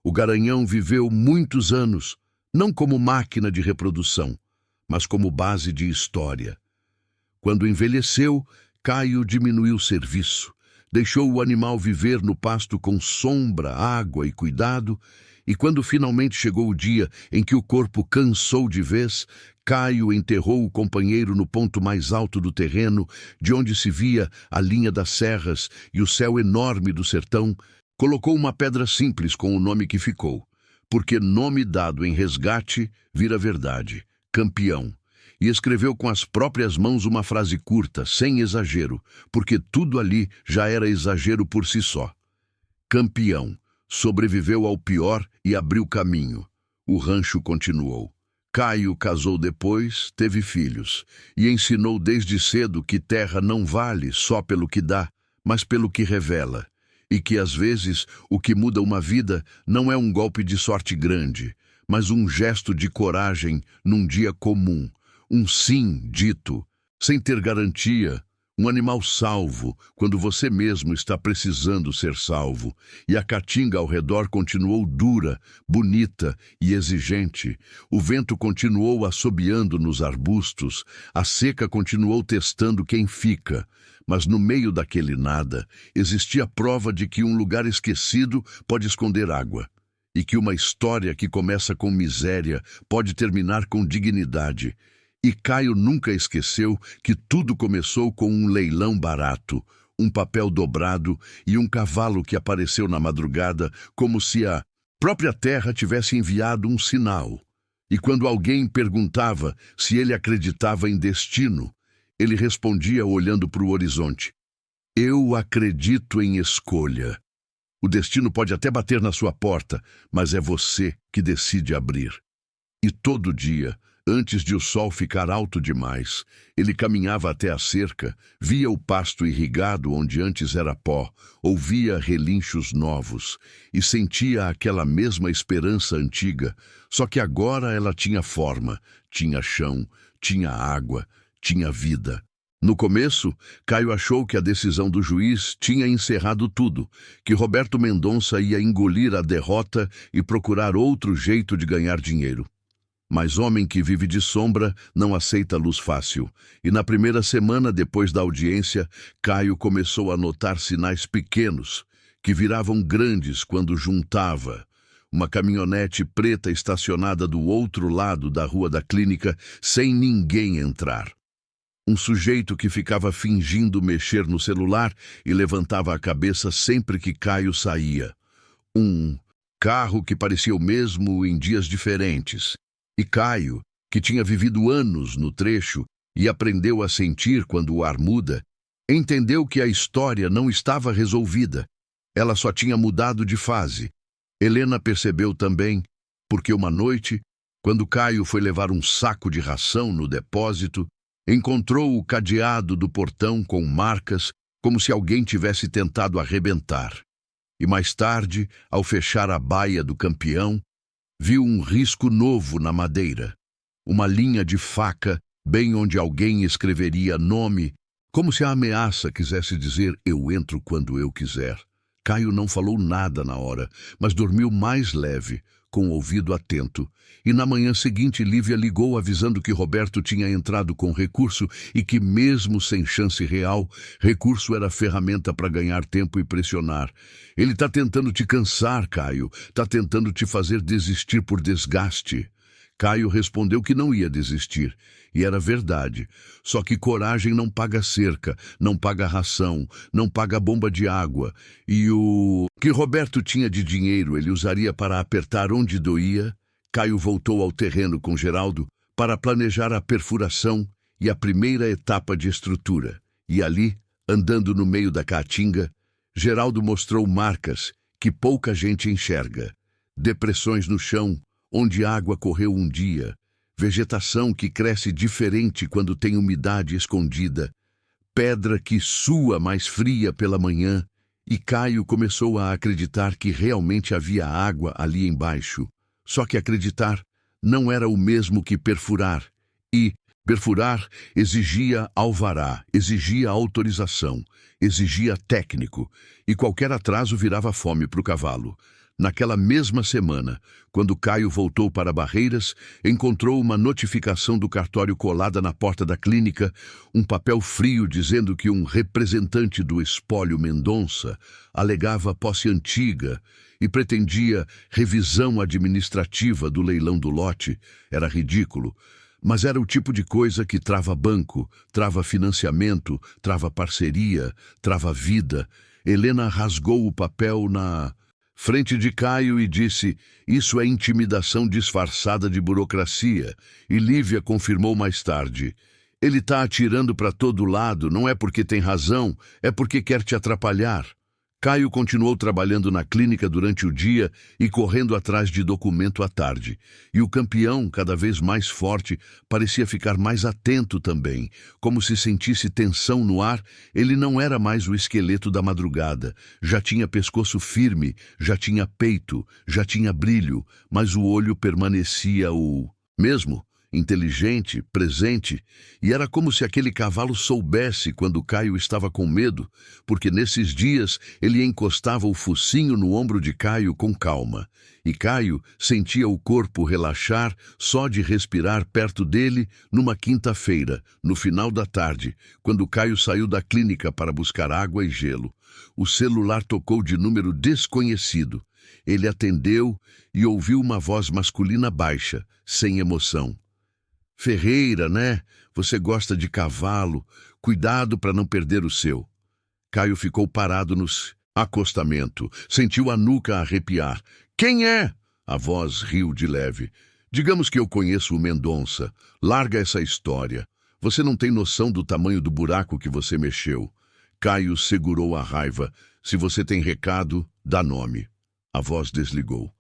O Garanhão viveu muitos anos, não como máquina de reprodução, mas como base de história. Quando envelheceu, Caio diminuiu o serviço, deixou o animal viver no pasto com sombra, água e cuidado, e quando finalmente chegou o dia em que o corpo cansou de vez, Caio enterrou o companheiro no ponto mais alto do terreno, de onde se via a linha das serras e o céu enorme do sertão, colocou uma pedra simples com o nome que ficou, porque nome dado em resgate vira verdade, Campeão. E escreveu com as próprias mãos uma frase curta, sem exagero, porque tudo ali já era exagero por si só. Campeão, sobreviveu ao pior e abriu caminho. O rancho continuou. Caio casou depois, teve filhos, e ensinou desde cedo que terra não vale só pelo que dá, mas pelo que revela, e que às vezes o que muda uma vida não é um golpe de sorte grande, mas um gesto de coragem num dia comum. Um sim dito, sem ter garantia, um animal salvo, quando você mesmo está precisando ser salvo, e a caatinga ao redor continuou dura, bonita e exigente, o vento continuou assobiando nos arbustos, a seca continuou testando quem fica, mas no meio daquele nada existia a prova de que um lugar esquecido pode esconder água, e que uma história que começa com miséria pode terminar com dignidade. E Caio nunca esqueceu que tudo começou com um leilão barato, um papel dobrado e um cavalo que apareceu na madrugada como se a própria terra tivesse enviado um sinal. E quando alguém perguntava se ele acreditava em destino, ele respondia olhando para o horizonte: "Eu acredito em escolha. O destino pode até bater na sua porta, mas é você que decide abrir." E todo dia, antes de o sol ficar alto demais, ele caminhava até a cerca, via o pasto irrigado onde antes era pó, ouvia relinchos novos e sentia aquela mesma esperança antiga, só que agora ela tinha forma, tinha chão, tinha água, tinha vida. No começo, Caio achou que a decisão do juiz tinha encerrado tudo, que Roberto Mendonça ia engolir a derrota e procurar outro jeito de ganhar dinheiro. Mas homem que vive de sombra não aceita luz fácil, e na primeira semana depois da audiência, Caio começou a notar sinais pequenos, que viravam grandes quando juntava uma caminhonete preta estacionada do outro lado da rua da clínica, sem ninguém entrar. Um sujeito que ficava fingindo mexer no celular e levantava a cabeça sempre que Caio saía. Um carro que parecia o mesmo em dias diferentes. E Caio, que tinha vivido anos no trecho e aprendeu a sentir quando o ar muda, entendeu que a história não estava resolvida. Ela só tinha mudado de fase. Helena percebeu também, porque uma noite, quando Caio foi levar um saco de ração no depósito, encontrou o cadeado do portão com marcas, como se alguém tivesse tentado arrebentar. E mais tarde, ao fechar a baia do campeão, viu um risco novo na madeira. Uma linha de faca, bem onde alguém escreveria nome, como se a ameaça quisesse dizer eu entro quando eu quiser. Caio não falou nada na hora, mas dormiu mais leve, com o ouvido atento. E na manhã seguinte, Lívia ligou avisando que Roberto tinha entrado com recurso e que, mesmo sem chance real, recurso era ferramenta para ganhar tempo e pressionar. Ele está tentando te cansar, Caio. Está tentando te fazer desistir por desgaste. Caio respondeu que não ia desistir. E era verdade. Só que coragem não paga cerca, não paga ração, não paga bomba de água. E o que Roberto tinha de dinheiro ele usaria para apertar onde doía. Caio voltou ao terreno com Geraldo para planejar a perfuração e a primeira etapa de estrutura. E ali, andando no meio da caatinga, Geraldo mostrou marcas que pouca gente enxerga. Depressões no chão, onde água correu um dia. Vegetação que cresce diferente quando tem umidade escondida. Pedra que sua mais fria pela manhã. E Caio começou a acreditar que realmente havia água ali embaixo. Só que acreditar não era o mesmo que perfurar. E perfurar exigia alvará, exigia autorização, exigia técnico. E qualquer atraso virava fome para o cavalo. Naquela mesma semana, quando Caio voltou para Barreiras, encontrou uma notificação do cartório colada na porta da clínica, um papel frio dizendo que um representante do espólio Mendonça alegava posse antiga e pretendia revisão administrativa do leilão do lote. Era ridículo, mas era o tipo de coisa que trava banco, trava financiamento, trava parceria, trava vida. Helena rasgou o papel na frente de Caio e disse, isso é intimidação disfarçada de burocracia. E Lívia confirmou mais tarde, ele está atirando para todo lado, não é porque tem razão, é porque quer te atrapalhar. Caio continuou trabalhando na clínica durante o dia e correndo atrás de documento à tarde. E o campeão, cada vez mais forte, parecia ficar mais atento também. Como se sentisse tensão no ar, ele não era mais o esqueleto da madrugada. Já tinha pescoço firme, já tinha peito, já tinha brilho, mas o olho permanecia o mesmo. Inteligente, presente, e era como se aquele cavalo soubesse quando Caio estava com medo, porque nesses dias ele encostava o focinho no ombro de Caio com calma, e Caio sentia o corpo relaxar só de respirar perto dele numa quinta-feira, no final da tarde, quando Caio saiu da clínica para buscar água e gelo. O celular tocou de número desconhecido. Ele atendeu e ouviu uma voz masculina baixa, sem emoção. Ferreira, né? Você gosta de cavalo. Cuidado para não perder o seu. Caio ficou parado no acostamento. Sentiu a nuca arrepiar. Quem é? A voz riu de leve. Digamos que eu conheço o Mendonça. Larga essa história. Você não tem noção do tamanho do buraco que você mexeu. Caio segurou a raiva. Se você tem recado, dá nome. A voz desligou.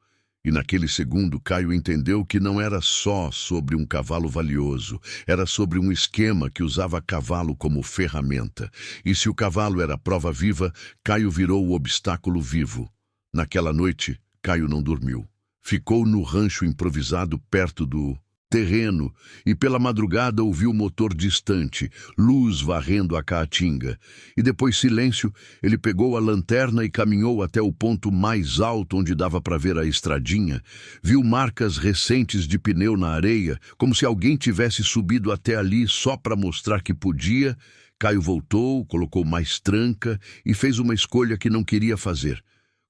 E naquele segundo, Caio entendeu que não era só sobre um cavalo valioso, era sobre um esquema que usava cavalo como ferramenta. E se o cavalo era prova viva, Caio virou o obstáculo vivo. Naquela noite, Caio não dormiu. Ficou no rancho improvisado perto do terreno e pela madrugada ouviu o motor distante, luz varrendo a caatinga. E depois silêncio, ele pegou a lanterna e caminhou até o ponto mais alto onde dava para ver a estradinha. Viu marcas recentes de pneu na areia, como se alguém tivesse subido até ali só para mostrar que podia. Caio voltou, colocou mais tranca e fez uma escolha que não queria fazer.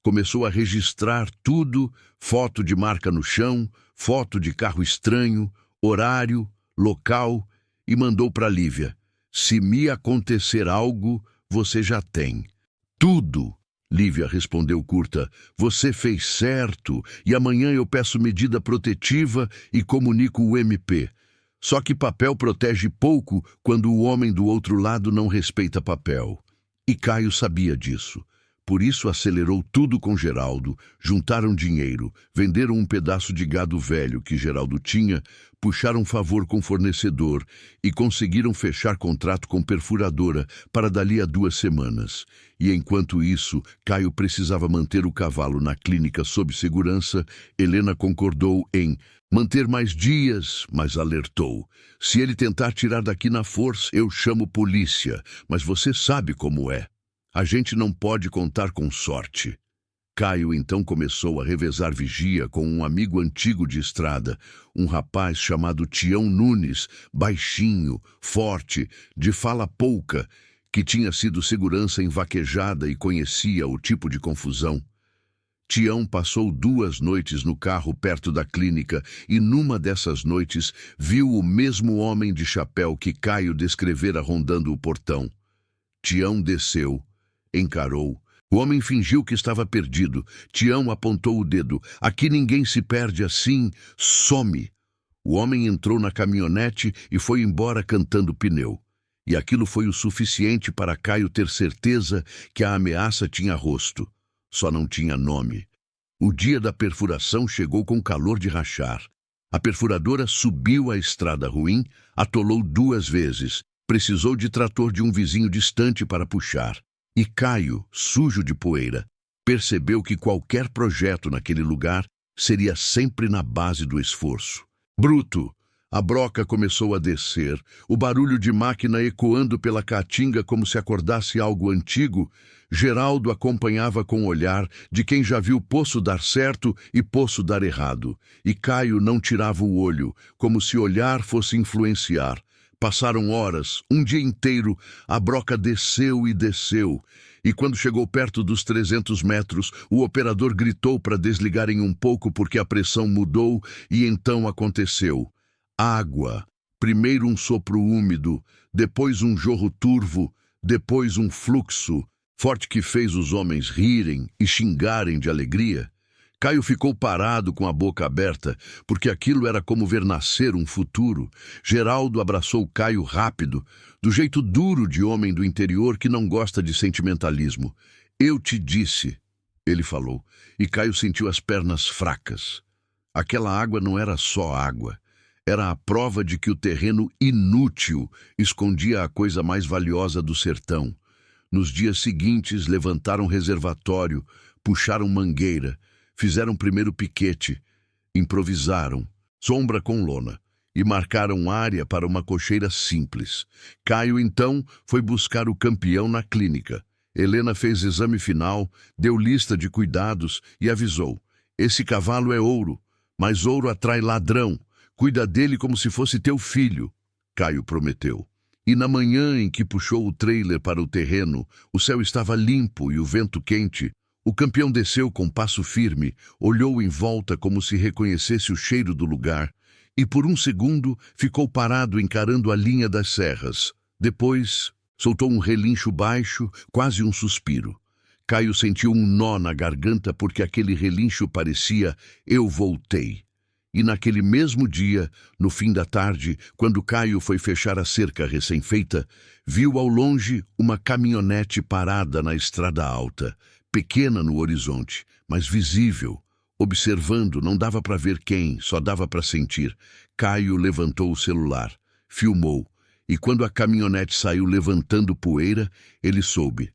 Começou a registrar tudo, foto de marca no chão, foto de carro estranho, horário, local, e mandou para Lívia. Se me acontecer algo, você já tem. Tudo. Lívia respondeu curta. Você fez certo, e amanhã eu peço medida protetiva e comunico o MP. Só que papel protege pouco quando o homem do outro lado não respeita papel. E Caio sabia disso. Por isso acelerou tudo com Geraldo, juntaram dinheiro, venderam um pedaço de gado velho que Geraldo tinha, puxaram favor com fornecedor e conseguiram fechar contrato com perfuradora para dali a 2 semanas. E enquanto isso, Caio precisava manter o cavalo na clínica sob segurança. Helena concordou em manter mais dias, mas alertou: se ele tentar tirar daqui na força, eu chamo polícia, mas você sabe como é. A gente não pode contar com sorte. Caio então começou a revezar vigia com um amigo antigo de estrada, um rapaz chamado Tião Nunes, baixinho, forte, de fala pouca, que tinha sido segurança em vaquejada e conhecia o tipo de confusão. Tião passou 2 noites no carro perto da clínica e numa dessas noites viu o mesmo homem de chapéu que Caio descrevera rondando o portão. Tião desceu, encarou. O homem fingiu que estava perdido. Tião apontou o dedo. Aqui ninguém se perde assim. Some. O homem entrou na caminhonete e foi embora cantando pneu. E aquilo foi o suficiente para Caio ter certeza que a ameaça tinha rosto. Só não tinha nome. O dia da perfuração chegou com calor de rachar. A perfuradora subiu a estrada ruim, atolou 2 vezes. Precisou de trator de um vizinho distante para puxar. E Caio, sujo de poeira, percebeu que qualquer projeto naquele lugar seria sempre na base do esforço. Bruto! A broca começou a descer, o barulho de máquina ecoando pela caatinga como se acordasse algo antigo. Geraldo acompanhava com o olhar de quem já viu poço dar certo e poço dar errado. E Caio não tirava o olho, como se olhar fosse influenciar. Passaram horas, um dia inteiro, a broca desceu e desceu. E quando chegou perto dos 300 metros, o operador gritou para desligarem um pouco porque a pressão mudou e então aconteceu. Água. Primeiro um sopro úmido, depois um jorro turvo, depois um fluxo, forte que fez os homens rirem e xingarem de alegria. Caio ficou parado com a boca aberta, porque aquilo era como ver nascer um futuro. Geraldo abraçou Caio rápido, do jeito duro de homem do interior que não gosta de sentimentalismo. Eu te disse, ele falou, e Caio sentiu as pernas fracas. Aquela água não era só água. Era a prova de que o terreno inútil escondia a coisa mais valiosa do sertão. Nos dias seguintes, levantaram reservatório, puxaram mangueira, fizeram primeiro piquete, improvisaram, sombra com lona, e marcaram área para uma cocheira simples. Caio, então, foi buscar o campeão na clínica. Helena fez exame final, deu lista de cuidados e avisou: esse cavalo é ouro, mas ouro atrai ladrão. Cuida dele como se fosse teu filho. Caio prometeu. E na manhã em que puxou o trailer para o terreno, o céu estava limpo e o vento quente. O campeão desceu com passo firme, olhou em volta como se reconhecesse o cheiro do lugar e por um segundo ficou parado encarando a linha das serras. Depois, soltou um relincho baixo, quase um suspiro. Caio sentiu um nó na garganta porque aquele relincho parecia "eu voltei". E naquele mesmo dia, no fim da tarde, quando Caio foi fechar a cerca recém-feita, viu ao longe uma caminhonete parada na estrada alta, pequena no horizonte, mas visível. Observando, não dava para ver quem, só dava para sentir. Caio levantou o celular, filmou, e quando a caminhonete saiu levantando poeira, ele soube.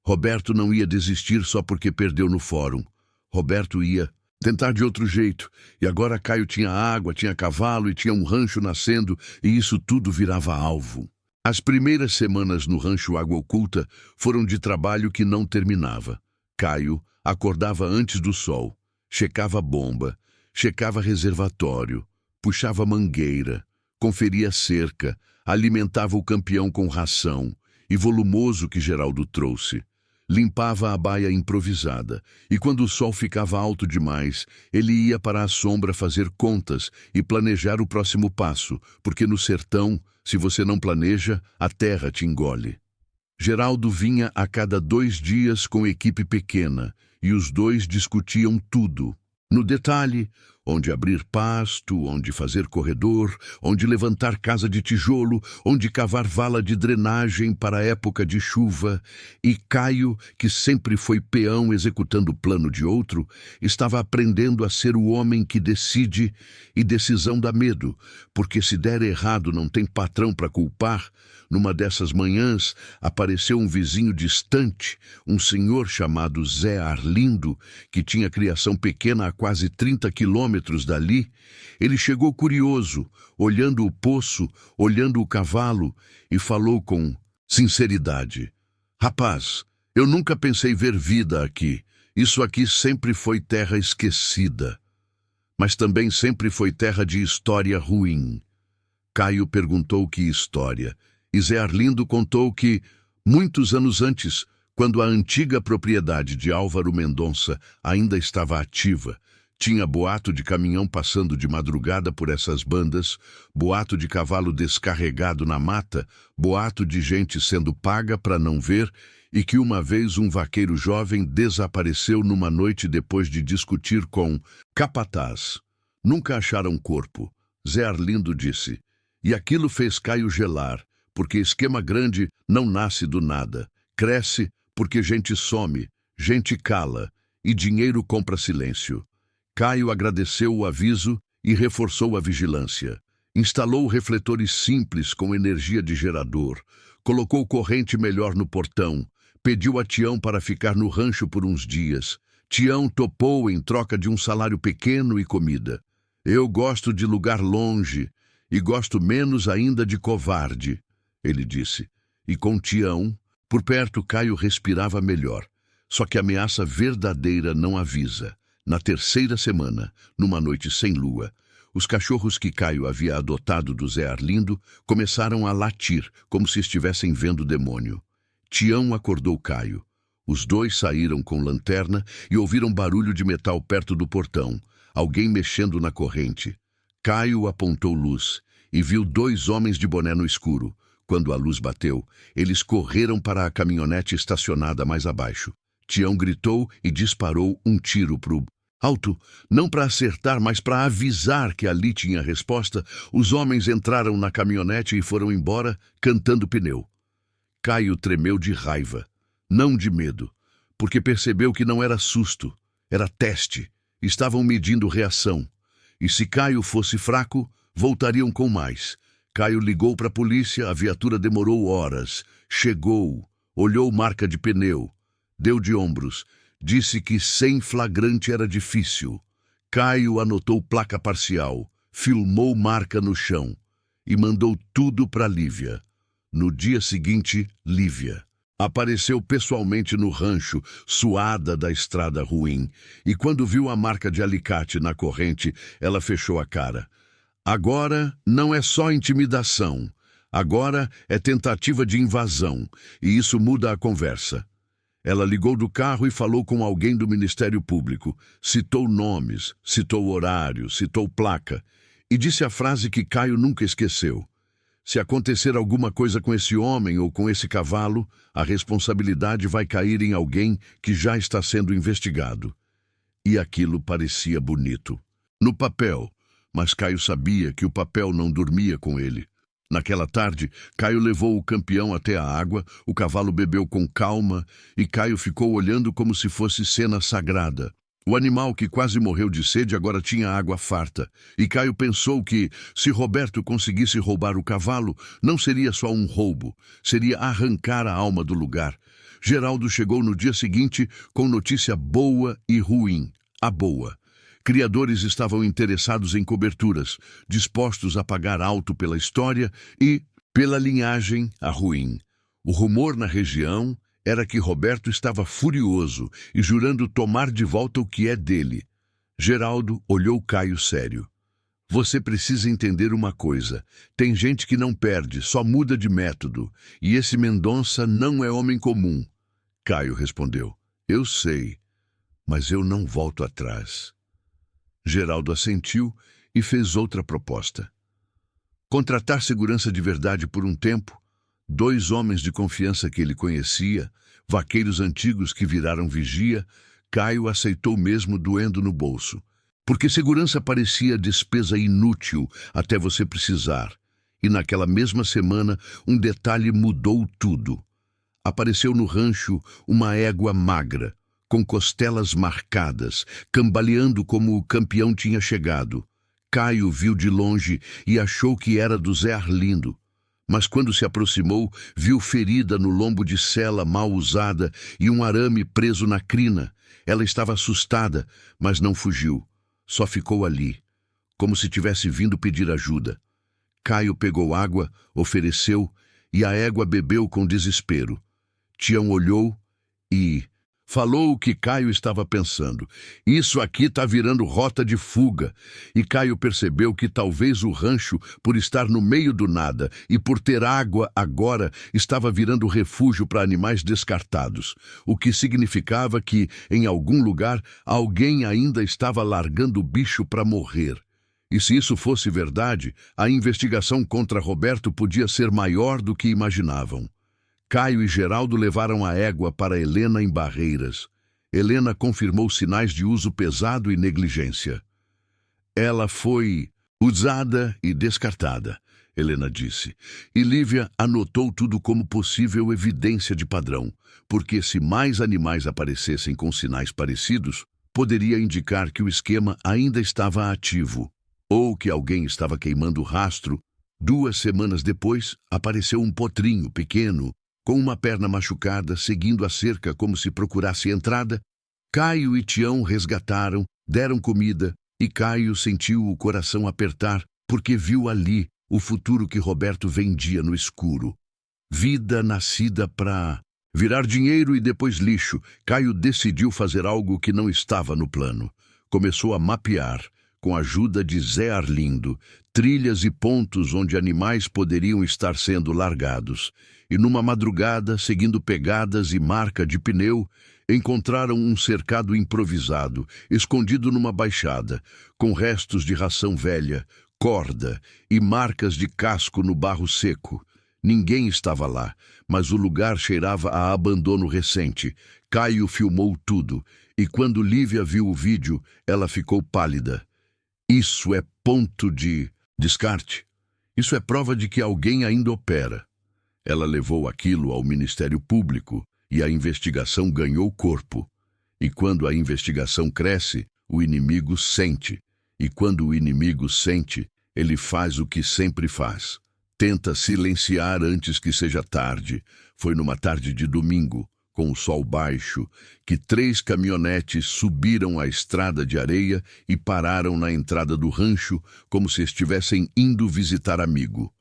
Roberto não ia desistir só porque perdeu no fórum. Roberto ia tentar de outro jeito, e agora Caio tinha água, tinha cavalo e tinha um rancho nascendo, e isso tudo virava alvo. As primeiras semanas no rancho Água Oculta foram de trabalho que não terminava. Caio acordava antes do sol, checava bomba, checava reservatório, puxava mangueira, conferia cerca, alimentava o campeão com ração e volumoso que Geraldo trouxe. Limpava a baia improvisada, e quando o sol ficava alto demais, ele ia para a sombra fazer contas e planejar o próximo passo, porque no sertão, se você não planeja, a terra te engole. Geraldo vinha a cada 2 dias com equipe pequena, e os dois discutiam tudo. No detalhe, onde abrir pasto, onde fazer corredor, onde levantar casa de tijolo, onde cavar vala de drenagem para a época de chuva. E Caio, que sempre foi peão executando o plano de outro, estava aprendendo a ser o homem que decide, e decisão dá medo, porque se der errado não tem patrão para culpar. Numa dessas manhãs, apareceu um vizinho distante, um senhor chamado Zé Arlindo, que tinha criação pequena a quase 30 quilômetros dali. Ele chegou curioso, olhando o poço, olhando o cavalo, e falou com sinceridade: "Rapaz, eu nunca pensei ver vida aqui. Isso aqui sempre foi terra esquecida. Mas também sempre foi terra de história ruim." Caio perguntou que história, e Zé Arlindo contou que, muitos anos antes, quando a antiga propriedade de Álvaro Mendonça ainda estava ativa, tinha boato de caminhão passando de madrugada por essas bandas, boato de cavalo descarregado na mata, boato de gente sendo paga para não ver, e que uma vez um vaqueiro jovem desapareceu numa noite depois de discutir com capataz. Nunca acharam corpo, Zé Arlindo disse. E aquilo fez Caio gelar, porque esquema grande não nasce do nada. Cresce porque gente some, gente cala, e dinheiro compra silêncio. Caio agradeceu o aviso e reforçou a vigilância. Instalou refletores simples com energia de gerador, colocou corrente melhor no portão, pediu a Tião para ficar no rancho por uns dias. Tião topou em troca de um salário pequeno e comida. "Eu gosto de lugar longe e gosto menos ainda de covarde", ele disse. E com Tião, por perto, Caio respirava melhor. Só que a ameaça verdadeira não avisa. Na terceira semana, numa noite sem lua, os cachorros que Caio havia adotado do Zé Arlindo começaram a latir, como se estivessem vendo demônio. Tião acordou Caio. Os dois saíram com lanterna e ouviram barulho de metal perto do portão, alguém mexendo na corrente. Caio apontou luz e viu dois homens de boné no escuro. Quando a luz bateu, eles correram para a caminhonete estacionada mais abaixo. Tião gritou e disparou um tiro pro alto, não para acertar, mas para avisar que ali tinha resposta. Os homens entraram na caminhonete e foram embora, cantando pneu. Caio tremeu de raiva, não de medo, porque percebeu que não era susto, era teste. Estavam medindo reação. E se Caio fosse fraco, voltariam com mais. Caio ligou para a polícia, a viatura demorou horas. Chegou, olhou marca de pneu, deu de ombros, disse que sem flagrante era difícil. Caio anotou placa parcial, filmou marca no chão e mandou tudo para Lívia. No dia seguinte, Lívia apareceu pessoalmente no rancho, suada da estrada ruim, e quando viu a marca de alicate na corrente, ela fechou a cara. Agora não é só intimidação, agora é tentativa de invasão, e isso muda a conversa. Ela ligou do carro e falou com alguém do Ministério Público, citou nomes, citou horário, citou placa, e disse a frase que Caio nunca esqueceu: "Se acontecer alguma coisa com esse homem ou com esse cavalo, a responsabilidade vai cair em alguém que já está sendo investigado." E aquilo parecia bonito. No papel, mas Caio sabia que o papel não dormia com ele. Naquela tarde, Caio levou o campeão até a água, o cavalo bebeu com calma e Caio ficou olhando como se fosse cena sagrada. O animal que quase morreu de sede agora tinha água farta, e Caio pensou que, se Roberto conseguisse roubar o cavalo, não seria só um roubo, seria arrancar a alma do lugar. Geraldo chegou no dia seguinte com notícia boa e ruim. A boa: criadores estavam interessados em coberturas, dispostos a pagar alto pela história e, pela linhagem, a ruim. O rumor na região era que Roberto estava furioso e jurando tomar de volta o que é dele. Geraldo olhou Caio sério. "Você precisa entender uma coisa. Tem gente que não perde, só muda de método. E esse Mendonça não é homem comum." Caio respondeu: "Eu sei, mas eu não volto atrás." Geraldo assentiu e fez outra proposta. Contratar segurança de verdade por um tempo, 2 homens de confiança que ele conhecia, vaqueiros antigos que viraram vigia. Caio aceitou mesmo doendo no bolso. Porque segurança parecia despesa inútil até você precisar. E naquela mesma semana, um detalhe mudou tudo. Apareceu no rancho uma égua magra, com costelas marcadas, cambaleando como o campeão tinha chegado. Caio viu de longe e achou que era do Zé Arlindo. Mas quando se aproximou, viu ferida no lombo de sela mal usada e um arame preso na crina. Ela estava assustada, mas não fugiu. Só ficou ali, como se tivesse vindo pedir ajuda. Caio pegou água, ofereceu, e a égua bebeu com desespero. Tião olhou e falou o que Caio estava pensando. Isso aqui está virando rota de fuga. E Caio percebeu que talvez o rancho, por estar no meio do nada e por ter água agora, estava virando refúgio para animais descartados, o que significava que, em algum lugar, alguém ainda estava largando o bicho para morrer. E se isso fosse verdade, a investigação contra Roberto podia ser maior do que imaginavam. Caio e Geraldo levaram a égua para Helena em Barreiras. Helena confirmou sinais de uso pesado e negligência. Ela foi usada e descartada, Helena disse. E Lívia anotou tudo como possível evidência de padrão, porque se mais animais aparecessem com sinais parecidos, poderia indicar que o esquema ainda estava ativo, ou que alguém estava queimando rastro. 2 semanas depois, apareceu um potrinho pequeno, com uma perna machucada, seguindo a cerca como se procurasse entrada. Caio e Tião resgataram, deram comida, e Caio sentiu o coração apertar, porque viu ali o futuro que Roberto vendia no escuro. Vida nascida para virar dinheiro e depois lixo. Caio decidiu fazer algo que não estava no plano. Começou a mapear, com a ajuda de Zé Arlindo, trilhas e pontos onde animais poderiam estar sendo largados. E numa madrugada, seguindo pegadas e marca de pneu, encontraram um cercado improvisado, escondido numa baixada, com restos de ração velha, corda e marcas de casco no barro seco. Ninguém estava lá, mas o lugar cheirava a abandono recente. Caio filmou tudo, e quando Lívia viu o vídeo, ela ficou pálida. Isso é ponto de descarte. Isso é prova de que alguém ainda opera. Ela levou aquilo ao Ministério Público e a investigação ganhou corpo. E quando a investigação cresce, o inimigo sente. E quando o inimigo sente, ele faz o que sempre faz. Tenta silenciar antes que seja tarde. Foi numa tarde de domingo, com o sol baixo, que 3 caminhonetes subiram a estrada de areia e pararam na entrada do rancho como se estivessem indo visitar amigo.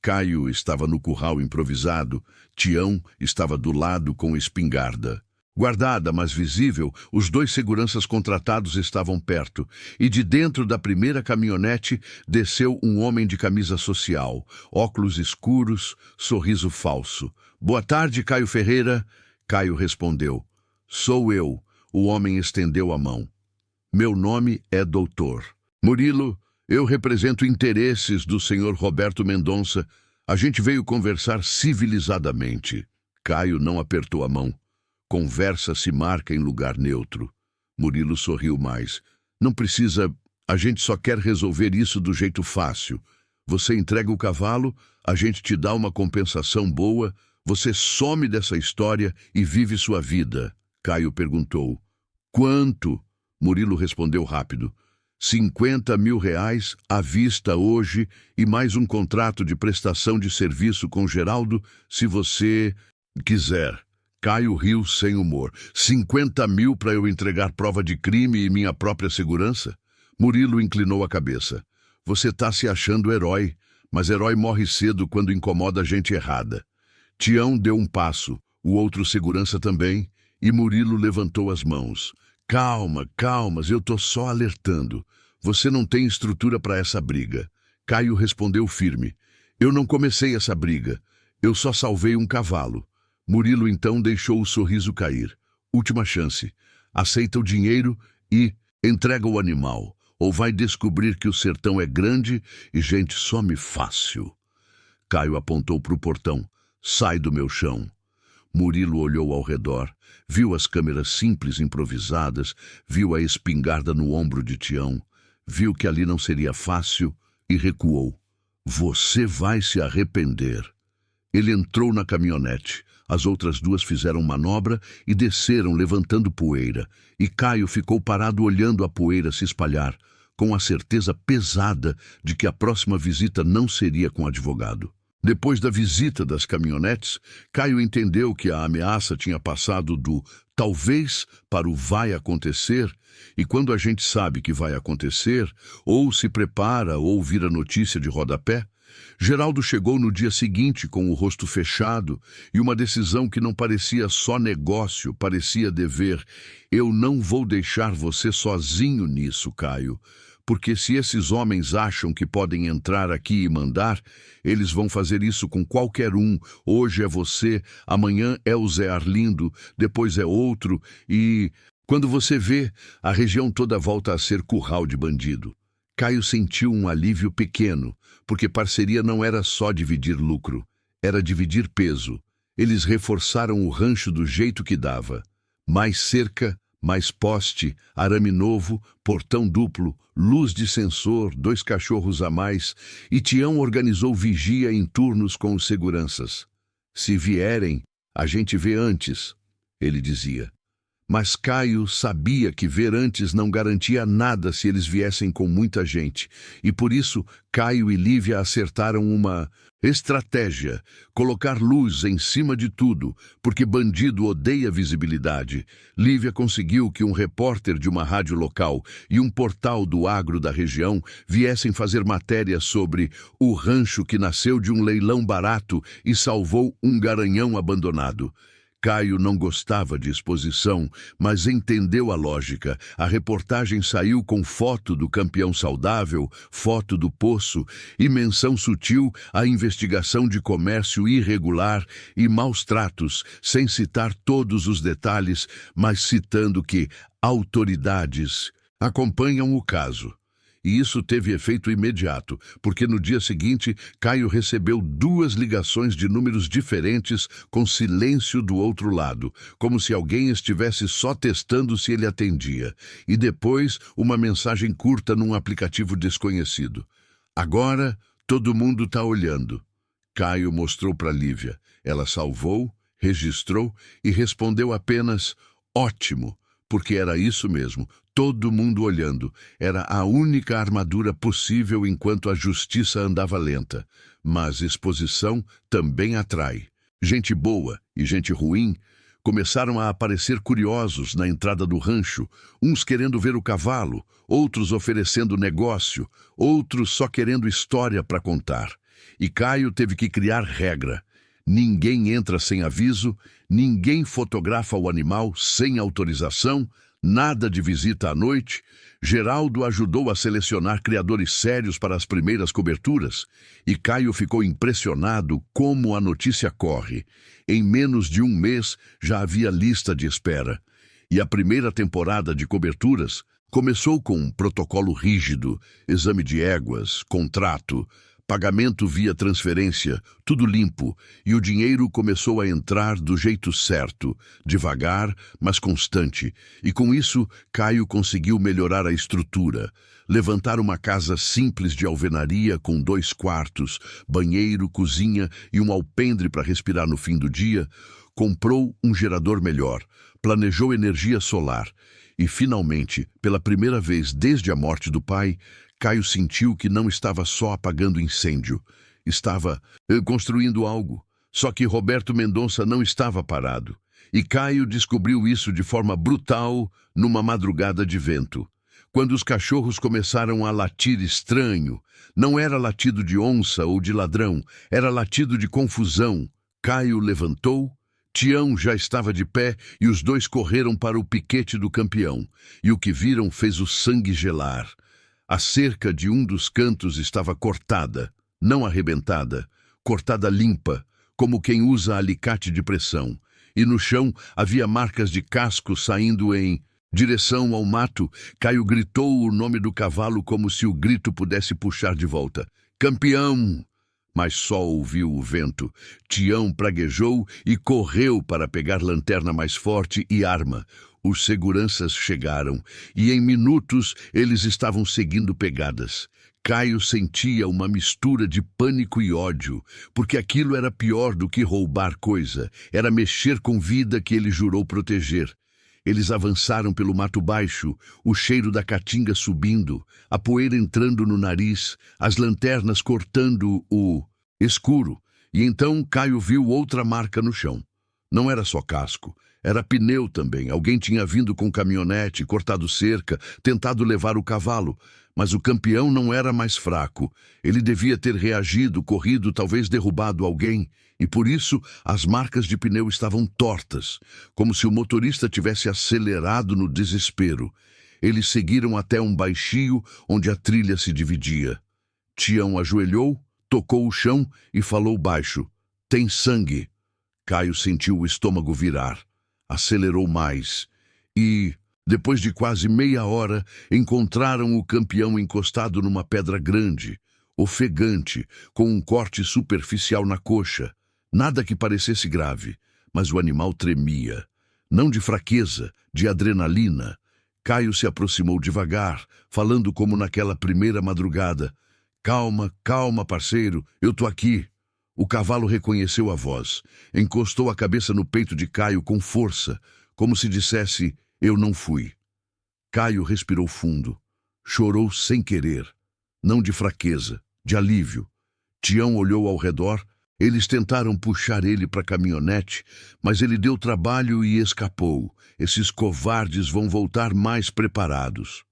Caio estava no curral improvisado, Tião estava do lado com espingarda. Guardada, mas visível, os 2 seguranças contratados estavam perto, e de dentro da primeira caminhonete desceu um homem de camisa social, óculos escuros, sorriso falso. "Boa tarde, Caio Ferreira." Caio respondeu. "Sou eu." O homem estendeu a mão. "Meu nome é Doutor Murilo. Eu represento interesses do senhor Roberto Mendonça. A gente veio conversar civilizadamente." Caio não apertou a mão. Conversa se marca em lugar neutro. Murilo sorriu mais. "Não precisa. A gente só quer resolver isso do jeito fácil. Você entrega o cavalo, a gente te dá uma compensação boa. Você some dessa história e vive sua vida." Caio perguntou. "Quanto?" Murilo respondeu rápido. R$50.000 à vista hoje e mais um contrato de prestação de serviço com Geraldo, se você quiser. Caio riu sem humor. 50.000 para eu entregar prova de crime e minha própria segurança? Murilo inclinou a cabeça. Você está se achando herói, mas herói morre cedo quando incomoda gente errada. Tião deu um passo, o outro segurança também, e Murilo levantou as mãos. Calma, eu tô só alertando. Você não tem estrutura para essa briga. Caio respondeu firme. Eu não comecei essa briga. Eu só salvei um cavalo. Murilo então deixou o sorriso cair. Última chance. Aceita o dinheiro e entrega o animal. Ou vai descobrir que o sertão é grande e gente some fácil. Caio apontou para o portão. Sai do meu chão. Murilo olhou ao redor, viu as câmeras simples improvisadas, viu a espingarda no ombro de Tião, viu que ali não seria fácil e recuou. Você vai se arrepender. Ele entrou na caminhonete. As outras duas fizeram manobra e desceram levantando poeira, e Caio ficou parado olhando a poeira se espalhar, com a certeza pesada de que a próxima visita não seria com o advogado. Depois da visita das caminhonetes, Caio entendeu que a ameaça tinha passado do talvez para o vai acontecer, e quando a gente sabe que vai acontecer, ou se prepara ou vira notícia de rodapé, Geraldo chegou no dia seguinte com o rosto fechado e uma decisão que não parecia só negócio, parecia dever. Eu não vou deixar você sozinho nisso, Caio, porque se esses homens acham que podem entrar aqui e mandar, eles vão fazer isso com qualquer um. Hoje é você, amanhã é o Zé Arlindo, depois é outro e... Quando você vê, a região toda volta a ser curral de bandido. Caio sentiu um alívio pequeno, porque parceria não era só dividir lucro, era dividir peso. Eles reforçaram o rancho do jeito que dava. Mais cerca, mais poste, arame novo, portão duplo, luz de sensor, 2 cachorros a mais, e Tião organizou vigia em turnos com os seguranças. Se vierem, a gente vê antes, ele dizia. Mas Caio sabia que ver antes não garantia nada se eles viessem com muita gente, e por isso Caio e Lívia acertaram uma estratégia, colocar luz em cima de tudo, porque bandido odeia visibilidade. Lívia conseguiu que um repórter de uma rádio local e um portal do agro da região viessem fazer matéria sobre o rancho que nasceu de um leilão barato e salvou um garanhão abandonado. Caio não gostava de exposição, mas entendeu a lógica. A reportagem saiu com foto do campeão saudável, foto do poço e menção sutil à investigação de comércio irregular e maus tratos, sem citar todos os detalhes, mas citando que autoridades acompanham o caso. E isso teve efeito imediato, porque no dia seguinte, Caio recebeu 2 ligações de números diferentes com silêncio do outro lado, como se alguém estivesse só testando se ele atendia, e depois uma mensagem curta num aplicativo desconhecido. Agora, todo mundo está olhando. Caio mostrou para Lívia. Ela salvou, registrou e respondeu apenas, ótimo, porque era isso mesmo. Todo mundo olhando. Era a única armadura possível enquanto a justiça andava lenta. Mas exposição também atrai. Gente boa e gente ruim começaram a aparecer curiosos na entrada do rancho, uns querendo ver o cavalo, outros oferecendo negócio, outros só querendo história para contar. E Caio teve que criar regra. Ninguém entra sem aviso, ninguém fotografa o animal sem autorização, nada de visita à noite. Geraldo ajudou a selecionar criadores sérios para as primeiras coberturas e Caio ficou impressionado como a notícia corre. Em menos de 1 mês já havia lista de espera. E a primeira temporada de coberturas começou com um protocolo rígido, exame de éguas, contrato, pagamento via transferência, tudo limpo, e o dinheiro começou a entrar do jeito certo, devagar, mas constante. E com isso, Caio conseguiu melhorar a estrutura, levantar uma casa simples de alvenaria com 2 quartos, banheiro, cozinha e um alpendre para respirar no fim do dia, comprou um gerador melhor, planejou energia solar e, finalmente, pela primeira vez desde a morte do pai, Caio sentiu que não estava só apagando incêndio, estava construindo algo. Só que Roberto Mendonça não estava parado. E Caio descobriu isso de forma brutal numa madrugada de vento. Quando os cachorros começaram a latir estranho, não era latido de onça ou de ladrão, era latido de confusão. Caio levantou, Tião já estava de pé e os 2 correram para o piquete do campeão. E o que viram fez o sangue gelar. A cerca de um dos cantos estava cortada, não arrebentada, cortada limpa, como quem usa alicate de pressão. E no chão havia marcas de casco saindo em direção ao mato. Caio gritou o nome do cavalo como se o grito pudesse puxar de volta. Campeão! Mas só ouviu o vento. Tião praguejou e correu para pegar lanterna mais forte e arma. Os seguranças chegaram e em minutos eles estavam seguindo pegadas. Caio sentia uma mistura de pânico e ódio, porque aquilo era pior do que roubar coisa, era mexer com vida que ele jurou proteger. Eles avançaram pelo mato baixo, o cheiro da caatinga subindo, a poeira entrando no nariz, as lanternas cortando o escuro, e então Caio viu outra marca no chão. Não era só casco, era pneu também. Alguém tinha vindo com caminhonete, cortado cerca, tentado levar o cavalo. Mas o campeão não era mais fraco. Ele devia ter reagido, corrido, talvez derrubado alguém. E por isso as marcas de pneu estavam tortas, como se o motorista tivesse acelerado no desespero. Eles seguiram até um baixio onde a trilha se dividia. Tião ajoelhou, tocou o chão e falou baixo: "Tem sangue." Caio sentiu o estômago virar. Acelerou mais. E, depois de quase meia hora, encontraram o campeão encostado numa pedra grande, ofegante, com um corte superficial na coxa. Nada que parecesse grave, mas o animal tremia. Não de fraqueza, de adrenalina. Caio se aproximou devagar, falando como naquela primeira madrugada: "Calma, calma, parceiro, eu tô aqui." O cavalo reconheceu a voz, encostou a cabeça no peito de Caio com força, como se dissesse: "Eu não fui." Caio respirou fundo, chorou sem querer, não de fraqueza, de alívio. Tião olhou ao redor. Eles tentaram puxar ele para a caminhonete, mas ele deu trabalho e escapou. Esses covardes vão voltar mais preparados.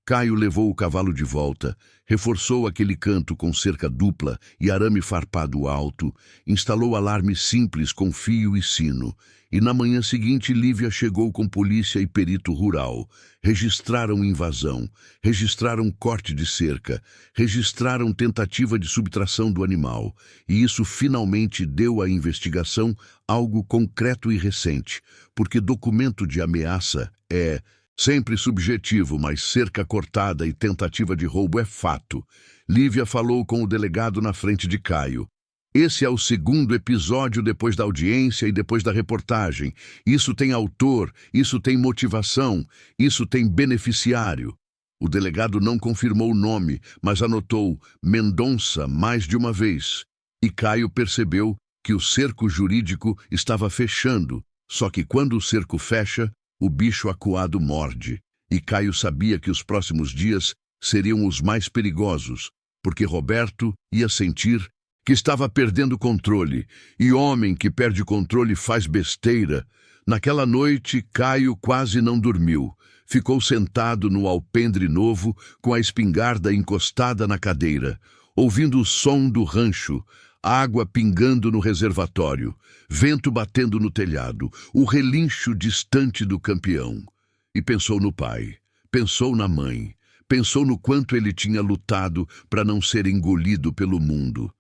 Caio levou o cavalo de volta, reforçou aquele canto com cerca dupla e arame farpado alto, instalou alarme simples com fio e sino, e na manhã seguinte Lívia chegou com polícia e perito rural. Registraram invasão, registraram corte de cerca, registraram tentativa de subtração do animal, e isso finalmente deu à investigação algo concreto e recente, porque documento de ameaça é sempre subjetivo, mas cerca cortada e tentativa de roubo é fato. Lívia falou com o delegado na frente de Caio. Esse é o segundo episódio depois da audiência e depois da reportagem. Isso tem autor, isso tem motivação, isso tem beneficiário. O delegado não confirmou o nome, mas anotou Mendonça mais de uma vez. E Caio percebeu que o cerco jurídico estava fechando, só que quando o cerco fecha, o bicho acuado morde, e Caio sabia que os próximos dias seriam os mais perigosos, porque Roberto ia sentir que estava perdendo controle, e homem que perde controle faz besteira. Naquela noite, Caio quase não dormiu. Ficou sentado no alpendre novo, com a espingarda encostada na cadeira, ouvindo o som do rancho, água pingando no reservatório, vento batendo no telhado, o relincho distante do campeão. E pensou no pai, pensou na mãe, pensou no quanto ele tinha lutado para não ser engolido pelo mundo.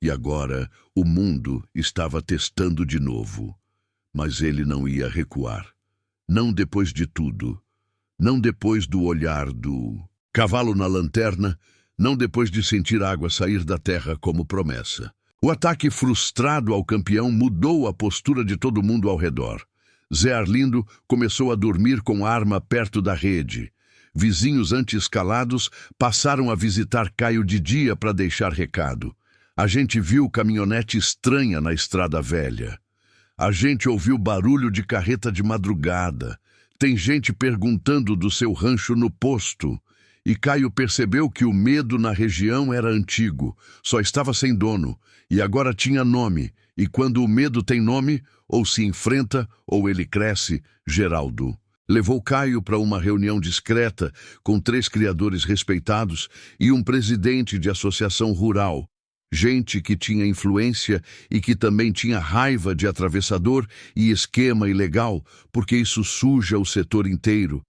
E agora o mundo estava testando de novo. Mas ele não ia recuar. Não depois de tudo. Não depois do olhar do cavalo na lanterna, não depois de sentir a água sair da terra como promessa. O ataque frustrado ao campeão mudou a postura de todo mundo ao redor. Zé Arlindo começou a dormir com a arma perto da rede. Vizinhos antes calados passaram a visitar Caio de dia para deixar recado. A gente viu caminhonete estranha na estrada velha. A gente ouviu barulho de carreta de madrugada. Tem gente perguntando do seu rancho no posto. E Caio percebeu que o medo na região era antigo, só estava sem dono, e agora tinha nome, e quando o medo tem nome, ou se enfrenta, ou ele cresce. Geraldo levou Caio para uma reunião discreta, com 3 criadores respeitados e um presidente de associação rural. Gente que tinha influência e que também tinha raiva de atravessador e esquema ilegal, porque isso suja o setor inteiro.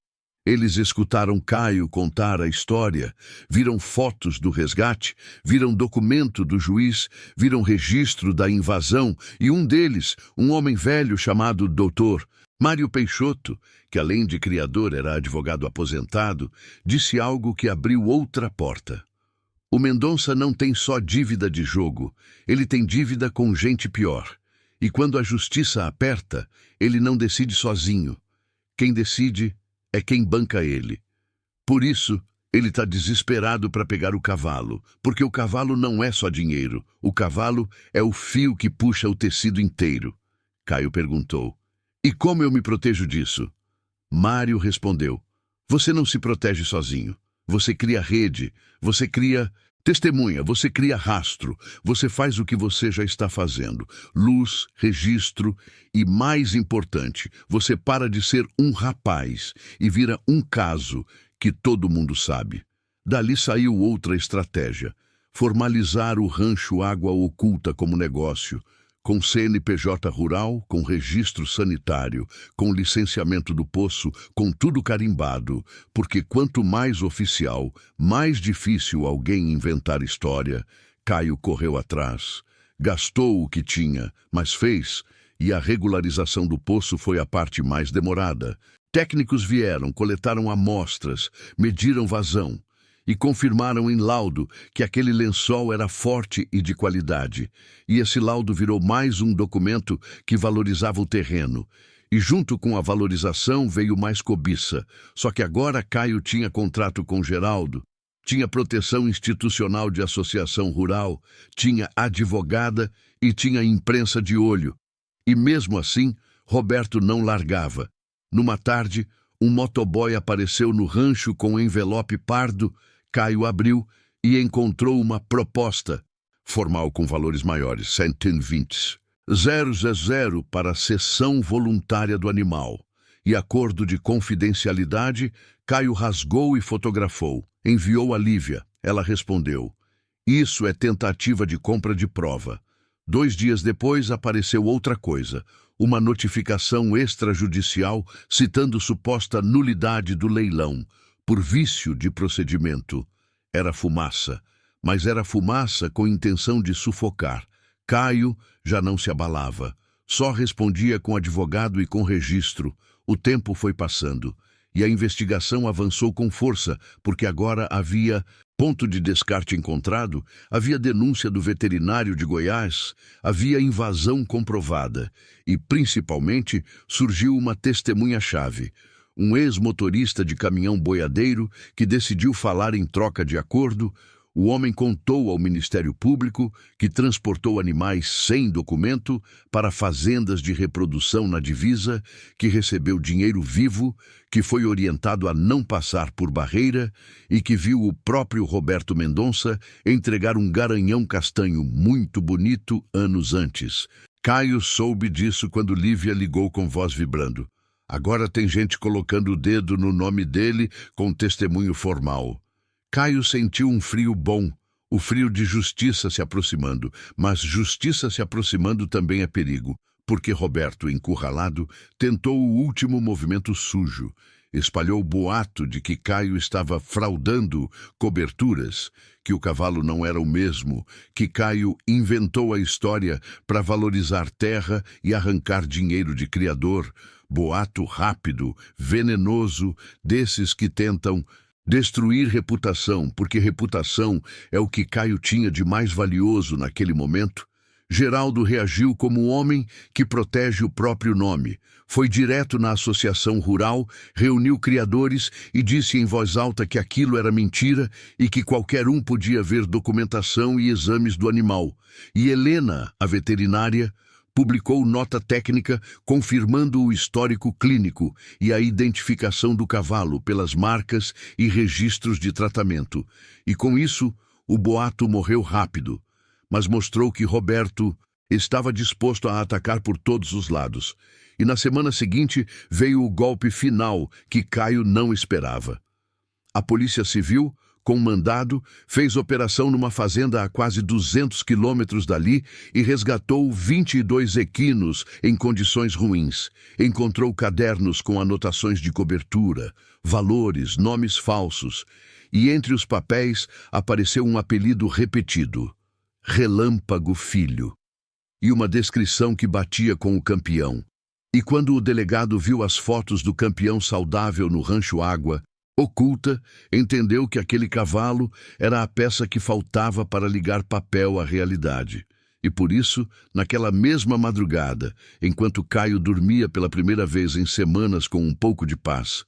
Eles escutaram Caio contar a história, viram fotos do resgate, viram documento do juiz, viram registro da invasão e um deles, um homem velho chamado Dr. Mário Peixoto, que além de criador era advogado aposentado, disse algo que abriu outra porta. O Mendonça não tem só dívida de jogo, ele tem dívida com gente pior. E quando a justiça aperta, ele não decide sozinho. Quem decide é quem banca ele. Por isso, ele está desesperado para pegar o cavalo, porque o cavalo não é só dinheiro. O cavalo é o fio que puxa o tecido inteiro. Caio perguntou: e como eu me protejo disso? Mário respondeu: você não se protege sozinho. Você cria rede, você cria testemunha, você cria rastro. Você faz o que você já está fazendo. Luz, registro e, mais importante, você para de ser um rapaz e vira um caso que todo mundo sabe. Dali saiu outra estratégia: formalizar o Rancho Água Oculta como negócio, com CNPJ rural, com registro sanitário, com licenciamento do poço, com tudo carimbado, porque quanto mais oficial, mais difícil alguém inventar história. Caio correu atrás, gastou o que tinha, mas fez, e a regularização do poço foi a parte mais demorada. Técnicos vieram, coletaram amostras, mediram vazão e confirmaram em laudo que aquele lençol era forte e de qualidade. E esse laudo virou mais um documento que valorizava o terreno. E junto com a valorização veio mais cobiça. Só que agora Caio tinha contrato com Geraldo, tinha proteção institucional de associação rural, tinha advogada e tinha imprensa de olho. E mesmo assim, Roberto não largava. Numa tarde, um motoboy apareceu no rancho com um envelope pardo. Caio abriu e encontrou uma proposta formal com valores maiores, 120 000 para a cessão voluntária do animal. E acordo de confidencialidade. Caio rasgou e fotografou. Enviou a Lívia. Ela respondeu: isso é tentativa de compra de prova. 2 dias depois apareceu outra coisa, uma notificação extrajudicial citando suposta nulidade do leilão, por vício de procedimento. Era fumaça, mas era fumaça com intenção de sufocar. Caio já não se abalava, só respondia com advogado e com registro. O tempo foi passando, e a investigação avançou com força, porque agora havia ponto de descarte encontrado, havia denúncia do veterinário de Goiás, havia invasão comprovada e, principalmente, surgiu uma testemunha-chave, um ex-motorista de caminhão boiadeiro que decidiu falar em troca de acordo. O homem contou ao Ministério Público que transportou animais sem documento para fazendas de reprodução na divisa, que recebeu dinheiro vivo, que foi orientado a não passar por barreira e que viu o próprio Roberto Mendonça entregar um garanhão castanho muito bonito anos antes. Caio soube disso quando Lívia ligou com voz vibrando. Agora tem gente colocando o dedo no nome dele com testemunho formal. Caio sentiu um frio bom, o frio de justiça se aproximando, mas justiça se aproximando também é perigo, porque Roberto, encurralado, tentou o último movimento sujo. Espalhou o boato de que Caio estava fraudando coberturas, que o cavalo não era o mesmo, que Caio inventou a história para valorizar terra e arrancar dinheiro de criador. Boato rápido, venenoso, desses que tentam destruir reputação, porque reputação é o que Caio tinha de mais valioso naquele momento. Geraldo reagiu como um homem que protege o próprio nome. Foi direto na associação rural, reuniu criadores e disse em voz alta que aquilo era mentira e que qualquer um podia ver documentação e exames do animal. E Helena, a veterinária, publicou nota técnica confirmando o histórico clínico e a identificação do cavalo pelas marcas e registros de tratamento. E com isso, o boato morreu rápido, mas mostrou que Roberto estava disposto a atacar por todos os lados. E na semana seguinte veio o golpe final que Caio não esperava. A Polícia Civil, com mandado, fez operação numa fazenda a quase 200 quilômetros dali e resgatou 22 equinos em condições ruins. Encontrou cadernos com anotações de cobertura, valores, nomes falsos. E entre os papéis apareceu um apelido repetido: Relâmpago Filho. E uma descrição que batia com o campeão. E quando o delegado viu as fotos do campeão saudável no Rancho Água Oculta, entendeu que aquele cavalo era a peça que faltava para ligar papel à realidade. E por isso, naquela mesma madrugada, enquanto Caio dormia pela primeira vez em semanas com um pouco de paz,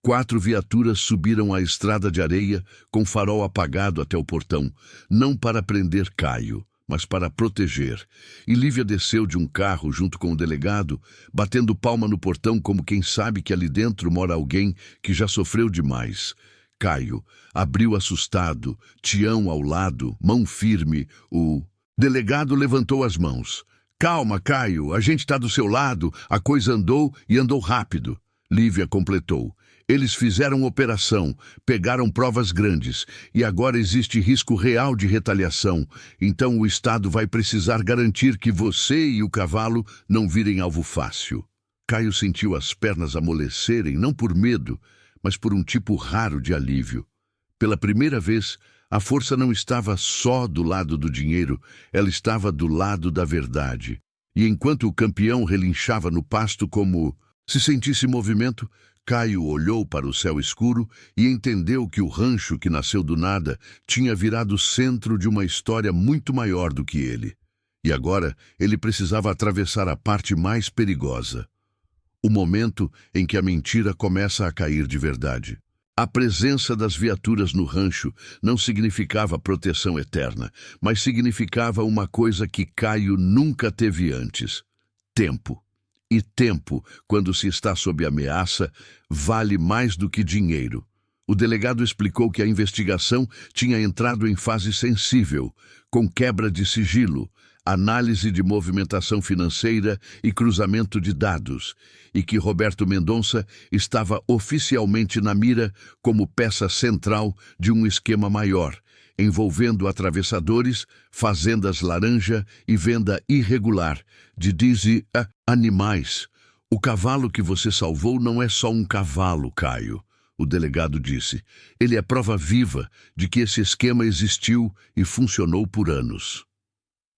4 viaturas subiram a estrada de areia com farol apagado até o portão, não para prender Caio, mas para proteger. E Lívia desceu de um carro junto com o delegado, batendo palma no portão como quem sabe que ali dentro mora alguém que já sofreu demais. Caio abriu assustado, Tião ao lado, mão firme. O delegado levantou as mãos. Calma, Caio, a gente está do seu lado, a coisa andou e andou rápido. Lívia completou. Eles fizeram operação, pegaram provas grandes e agora existe risco real de retaliação. Então o Estado vai precisar garantir que você e o cavalo não virem alvo fácil. Caio sentiu as pernas amolecerem, não por medo, mas por um tipo raro de alívio. Pela primeira vez, a força não estava só do lado do dinheiro, ela estava do lado da verdade. E enquanto o campeão relinchava no pasto como se sentisse movimento, Caio olhou para o céu escuro e entendeu que o rancho que nasceu do nada tinha virado centro de uma história muito maior do que ele. E agora ele precisava atravessar a parte mais perigosa. O momento em que a mentira começa a cair de verdade. A presença das viaturas no rancho não significava proteção eterna, mas significava uma coisa que Caio nunca teve antes: tempo. E tempo, quando se está sob ameaça, vale mais do que dinheiro. O delegado explicou que a investigação tinha entrado em fase sensível, com quebra de sigilo, análise de movimentação financeira e cruzamento de dados, e que Roberto Mendonça estava oficialmente na mira como peça central de um esquema maior, envolvendo atravessadores, fazendas laranja e venda irregular de animais. O cavalo que você salvou não é só um cavalo, Caio, o delegado disse. Ele é prova viva de que esse esquema existiu e funcionou por anos.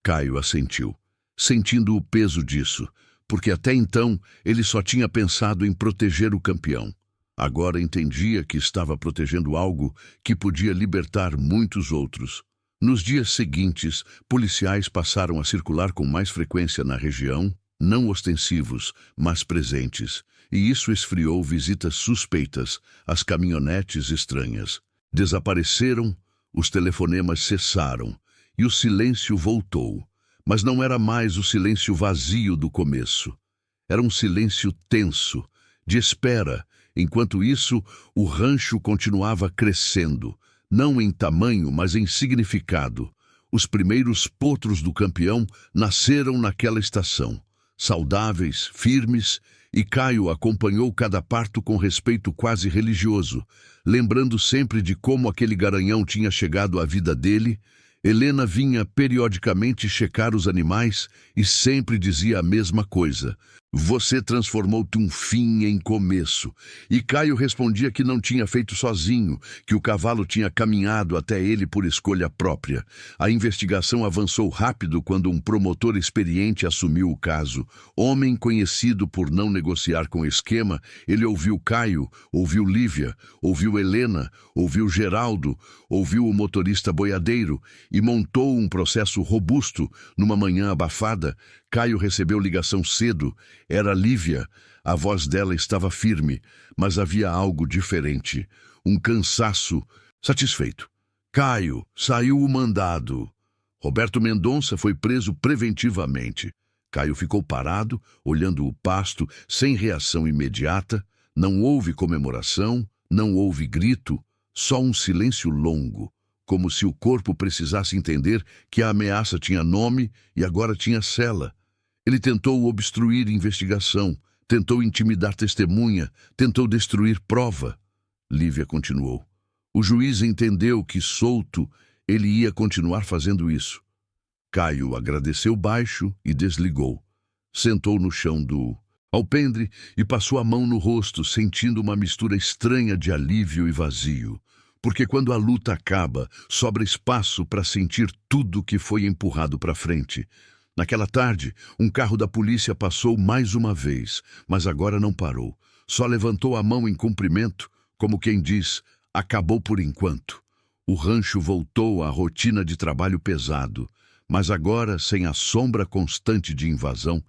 Caio assentiu, sentindo o peso disso, porque até então ele só tinha pensado em proteger o campeão. Agora entendia que estava protegendo algo que podia libertar muitos outros. Nos dias seguintes, policiais passaram a circular com mais frequência na região, não ostensivos, mas presentes, e isso esfriou visitas suspeitas às caminhonetes estranhas. Desapareceram, os telefonemas cessaram, e o silêncio voltou. Mas não era mais o silêncio vazio do começo. Era um silêncio tenso, de espera. Enquanto isso, o rancho continuava crescendo, não em tamanho, mas em significado. Os primeiros potros do campeão nasceram naquela estação, saudáveis, firmes, e Caio acompanhou cada parto com respeito quase religioso, lembrando sempre de como aquele garanhão tinha chegado à vida dele. Helena vinha periodicamente checar os animais e sempre dizia a mesma coisa: você transformou-te um fim em começo. E Caio respondia que não tinha feito sozinho, que o cavalo tinha caminhado até ele por escolha própria. A investigação avançou rápido quando um promotor experiente assumiu o caso. Homem conhecido por não negociar com esquema, ele ouviu Caio, ouviu Lívia, ouviu Helena, ouviu Geraldo, ouviu o motorista boiadeiro e montou um processo robusto. Numa manhã abafada, Caio recebeu ligação cedo. Era Lívia. A voz dela estava firme, mas havia algo diferente. Um cansaço. Satisfeito. Caio, saiu o mandado. Roberto Mendonça foi preso preventivamente. Caio ficou parado, olhando o pasto, sem reação imediata. Não houve comemoração, não houve grito, só um silêncio longo, como se o corpo precisasse entender que a ameaça tinha nome e agora tinha cela. Ele tentou obstruir investigação, tentou intimidar testemunha, tentou destruir prova. Lívia continuou. O juiz entendeu que, solto, ele ia continuar fazendo isso. Caio agradeceu baixo e desligou. Sentou no chão do alpendre e passou a mão no rosto, sentindo uma mistura estranha de alívio e vazio. Porque quando a luta acaba, sobra espaço para sentir tudo que foi empurrado para frente. Naquela tarde, um carro da polícia passou mais uma vez, mas agora não parou. Só levantou a mão em cumprimento, como quem diz, acabou por enquanto. O rancho voltou à rotina de trabalho pesado, Mas agora, sem a sombra constante de invasão,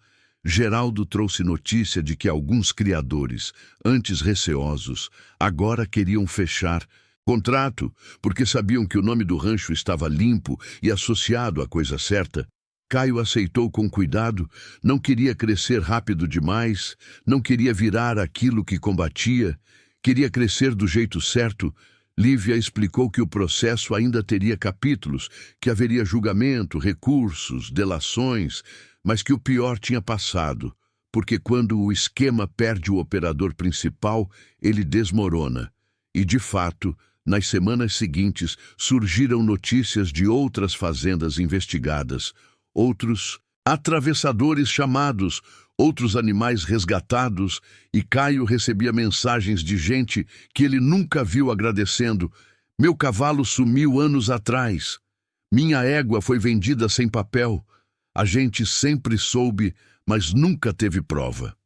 Geraldo trouxe notícia de que alguns criadores, antes receosos, agora queriam fechar contrato, porque sabiam que o nome do rancho estava limpo e associado à coisa certa. Caio aceitou com cuidado, não queria crescer rápido demais, não queria virar aquilo que combatia, queria crescer do jeito certo. Lívia explicou que o processo ainda teria capítulos, que haveria julgamento, recursos, delações, mas que o pior tinha passado, porque quando o esquema perde o operador principal, ele desmorona. E, de fato, nas semanas seguintes, surgiram notícias de outras fazendas investigadas, outros atravessadores chamados, outros animais resgatados, e Caio recebia mensagens de gente que ele nunca viu agradecendo. Meu cavalo sumiu anos atrás. Minha égua foi vendida sem papel. A gente sempre soube, mas nunca teve prova.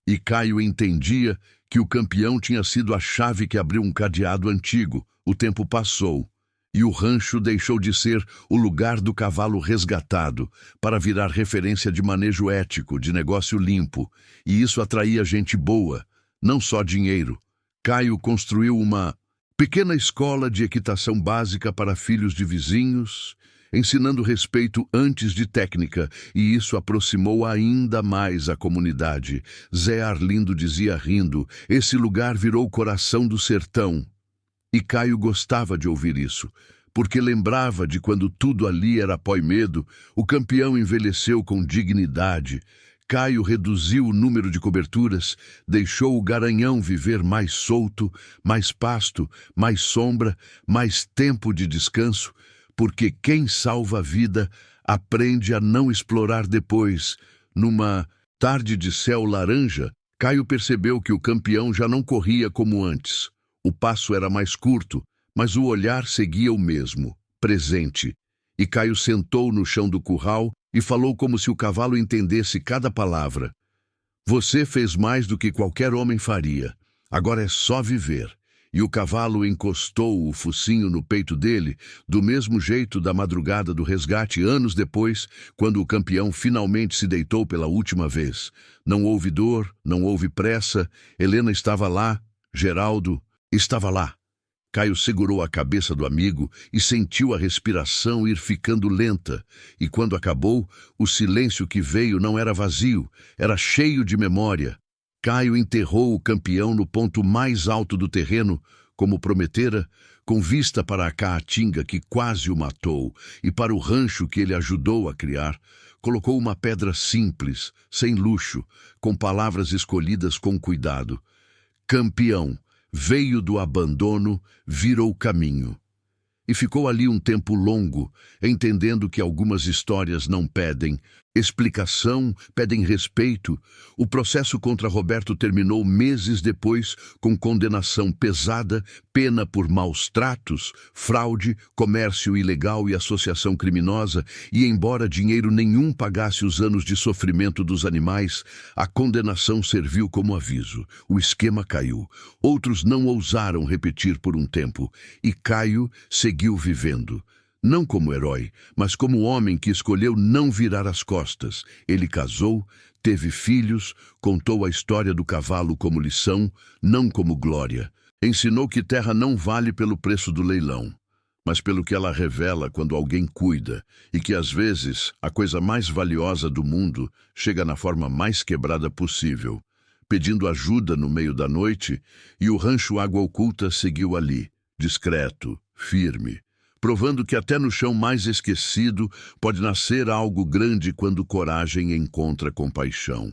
E Caio entendia que o campeão tinha sido a chave que abriu um cadeado antigo. O tempo passou, e o rancho deixou de ser o lugar do cavalo resgatado para virar referência de manejo ético, de negócio limpo, e isso atraía gente boa, não só dinheiro. Caio construiu uma pequena escola de equitação básica para filhos de vizinhos, ensinando respeito antes de técnica, e isso aproximou ainda mais a comunidade. Zé Arlindo dizia rindo, esse lugar virou o coração do sertão. E Caio gostava de ouvir isso, porque lembrava de quando tudo ali era pó e medo. O campeão envelheceu com dignidade. Caio reduziu o número de coberturas, deixou o garanhão viver mais solto, mais pasto, mais sombra, mais tempo de descanso, porque quem salva a vida aprende a não explorar depois. Numa tarde de céu laranja, Caio percebeu que o campeão já não corria como antes. O passo era mais curto, mas o olhar seguia o mesmo, presente. E Caio sentou no chão do curral e falou como se o cavalo entendesse cada palavra. Você fez mais do que qualquer homem faria. Agora é só viver. E o cavalo encostou o focinho no peito dele, do mesmo jeito da madrugada do resgate, anos depois, quando o campeão finalmente se deitou pela última vez. Não houve dor, não houve pressa. Helena estava lá, Geraldo estava lá. Caio segurou a cabeça do amigo e sentiu a respiração ir ficando lenta. E quando acabou, o silêncio que veio não era vazio, era cheio de memória. Caio enterrou o campeão no ponto mais alto do terreno, como prometera, com vista para a caatinga que quase o matou e para o rancho que ele ajudou a criar. Colocou uma pedra simples, sem luxo, com palavras escolhidas com cuidado. Campeão. Veio do abandono, virou caminho. E ficou ali um tempo longo, entendendo que algumas histórias não pedem explicação, pedem respeito. O processo contra Roberto terminou meses depois com condenação pesada, pena por maus tratos, fraude, comércio ilegal e associação criminosa, e embora dinheiro nenhum pagasse os anos de sofrimento dos animais, a condenação serviu como aviso. O esquema caiu. Outros não ousaram repetir por um tempo, e Caio seguiu vivendo. Não como herói, mas como homem que escolheu não virar as costas. Ele casou, teve filhos, contou a história do cavalo como lição, não como glória. Ensinou que terra não vale pelo preço do leilão, mas pelo que ela revela quando alguém cuida, e que às vezes a coisa mais valiosa do mundo chega na forma mais quebrada possível, pedindo ajuda no meio da noite, e o rancho Água Oculta seguiu ali, discreto, firme, provando que até no chão mais esquecido pode nascer algo grande quando coragem encontra compaixão,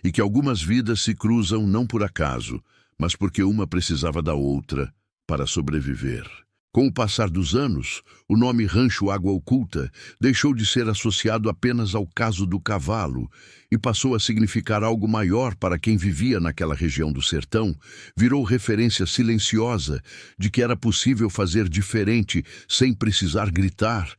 e que algumas vidas se cruzam não por acaso, mas porque uma precisava da outra para sobreviver. Com o passar dos anos, o nome Rancho Água Oculta deixou de ser associado apenas ao caso do cavalo e passou a significar algo maior para quem vivia naquela região do sertão. Virou referência silenciosa de que era possível fazer diferente sem precisar gritar.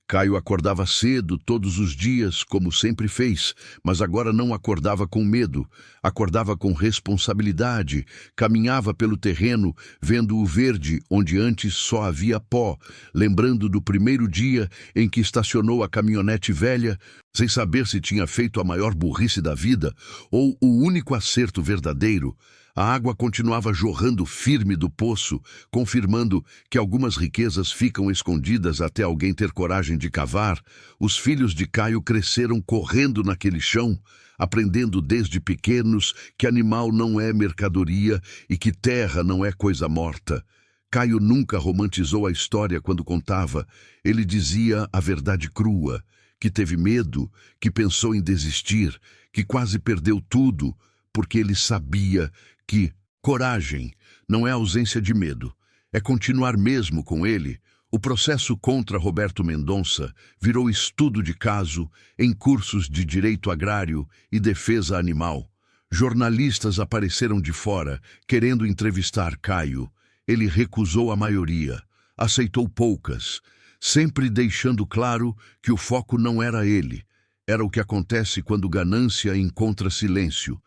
Caio acordava cedo todos os dias, como sempre fez, mas agora não acordava com medo, acordava com responsabilidade, caminhava pelo terreno, vendo o verde onde antes só havia pó, lembrando do primeiro dia em que estacionou a caminhonete velha, sem saber se tinha feito a maior burrice da vida ou o único acerto verdadeiro. A água continuava jorrando firme do poço, confirmando que algumas riquezas ficam escondidas até alguém ter coragem de cavar. Os filhos de Caio cresceram correndo naquele chão, aprendendo desde pequenos que animal não é mercadoria e que terra não é coisa morta. Caio nunca romantizou a história quando contava. Ele dizia a verdade crua, que teve medo, que pensou em desistir, que quase perdeu tudo, porque ele sabia que coragem não é ausência de medo, é continuar mesmo com ele. O processo contra Roberto Mendonça virou estudo de caso em cursos de direito agrário e defesa animal. Jornalistas apareceram de fora, querendo entrevistar Caio. Ele recusou a maioria, aceitou poucas, sempre deixando claro que o foco não era ele. Era o que acontece quando ganância encontra silêncio.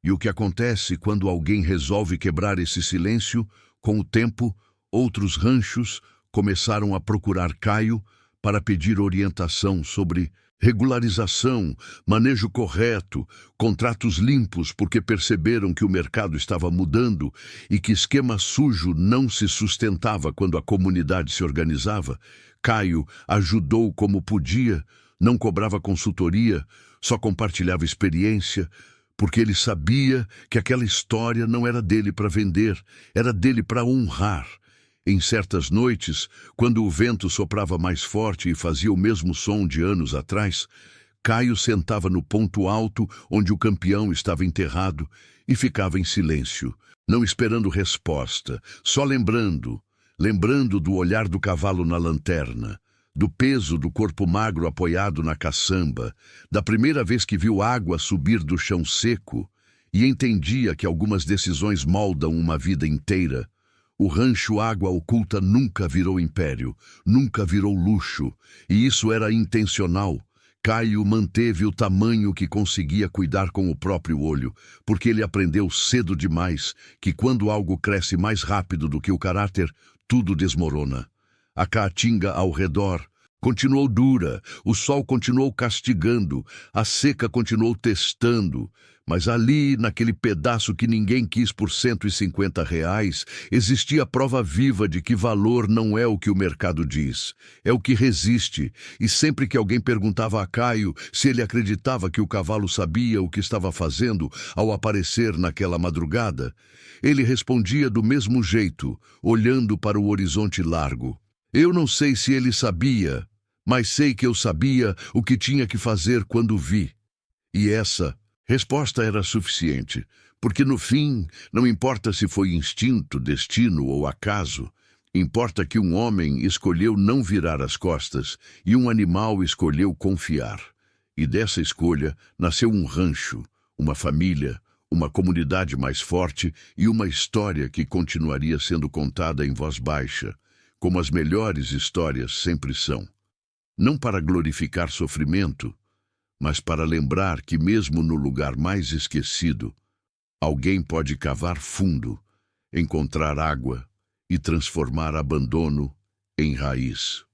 E o que acontece quando alguém resolve quebrar esse silêncio? Com o tempo, outros ranchos começaram a procurar Caio para pedir orientação sobre regularização, manejo correto, contratos limpos, porque perceberam que o mercado estava mudando e que esquema sujo não se sustentava quando a comunidade se organizava. Caio ajudou como podia, não cobrava consultoria, só compartilhava experiência, porque ele sabia que aquela história não era dele para vender, era dele para honrar. Em certas noites, quando o vento soprava mais forte e fazia o mesmo som de anos atrás, Caio sentava no ponto alto onde o campeão estava enterrado e ficava em silêncio, não esperando resposta, só lembrando do olhar do cavalo na lanterna, do peso do corpo magro apoiado na caçamba, da primeira vez que viu água subir do chão seco, e entendia que algumas decisões moldam uma vida inteira. O rancho Água Oculta nunca virou império, nunca virou luxo, e isso era intencional. Caio manteve o tamanho que conseguia cuidar com o próprio olho, porque ele aprendeu cedo demais que quando algo cresce mais rápido do que o caráter, tudo desmorona. A caatinga ao redor continuou dura, o sol continuou castigando, a seca continuou testando, mas ali, naquele pedaço que ninguém quis por R$ 150, existia a prova viva de que valor não é o que o mercado diz, é o que resiste. E sempre que alguém perguntava a Caio se ele acreditava que o cavalo sabia o que estava fazendo ao aparecer naquela madrugada, ele respondia do mesmo jeito, olhando para o horizonte largo. Eu não sei se ele sabia, mas sei que eu sabia o que tinha que fazer quando vi. E essa resposta era suficiente, porque no fim, não importa se foi instinto, destino ou acaso, importa que um homem escolheu não virar as costas e um animal escolheu confiar. E dessa escolha nasceu um rancho, uma família, uma comunidade mais forte e uma história que continuaria sendo contada em voz baixa, como as melhores histórias sempre são. Não para glorificar sofrimento, mas para lembrar que mesmo no lugar mais esquecido, alguém pode cavar fundo, encontrar água e transformar abandono em raiz.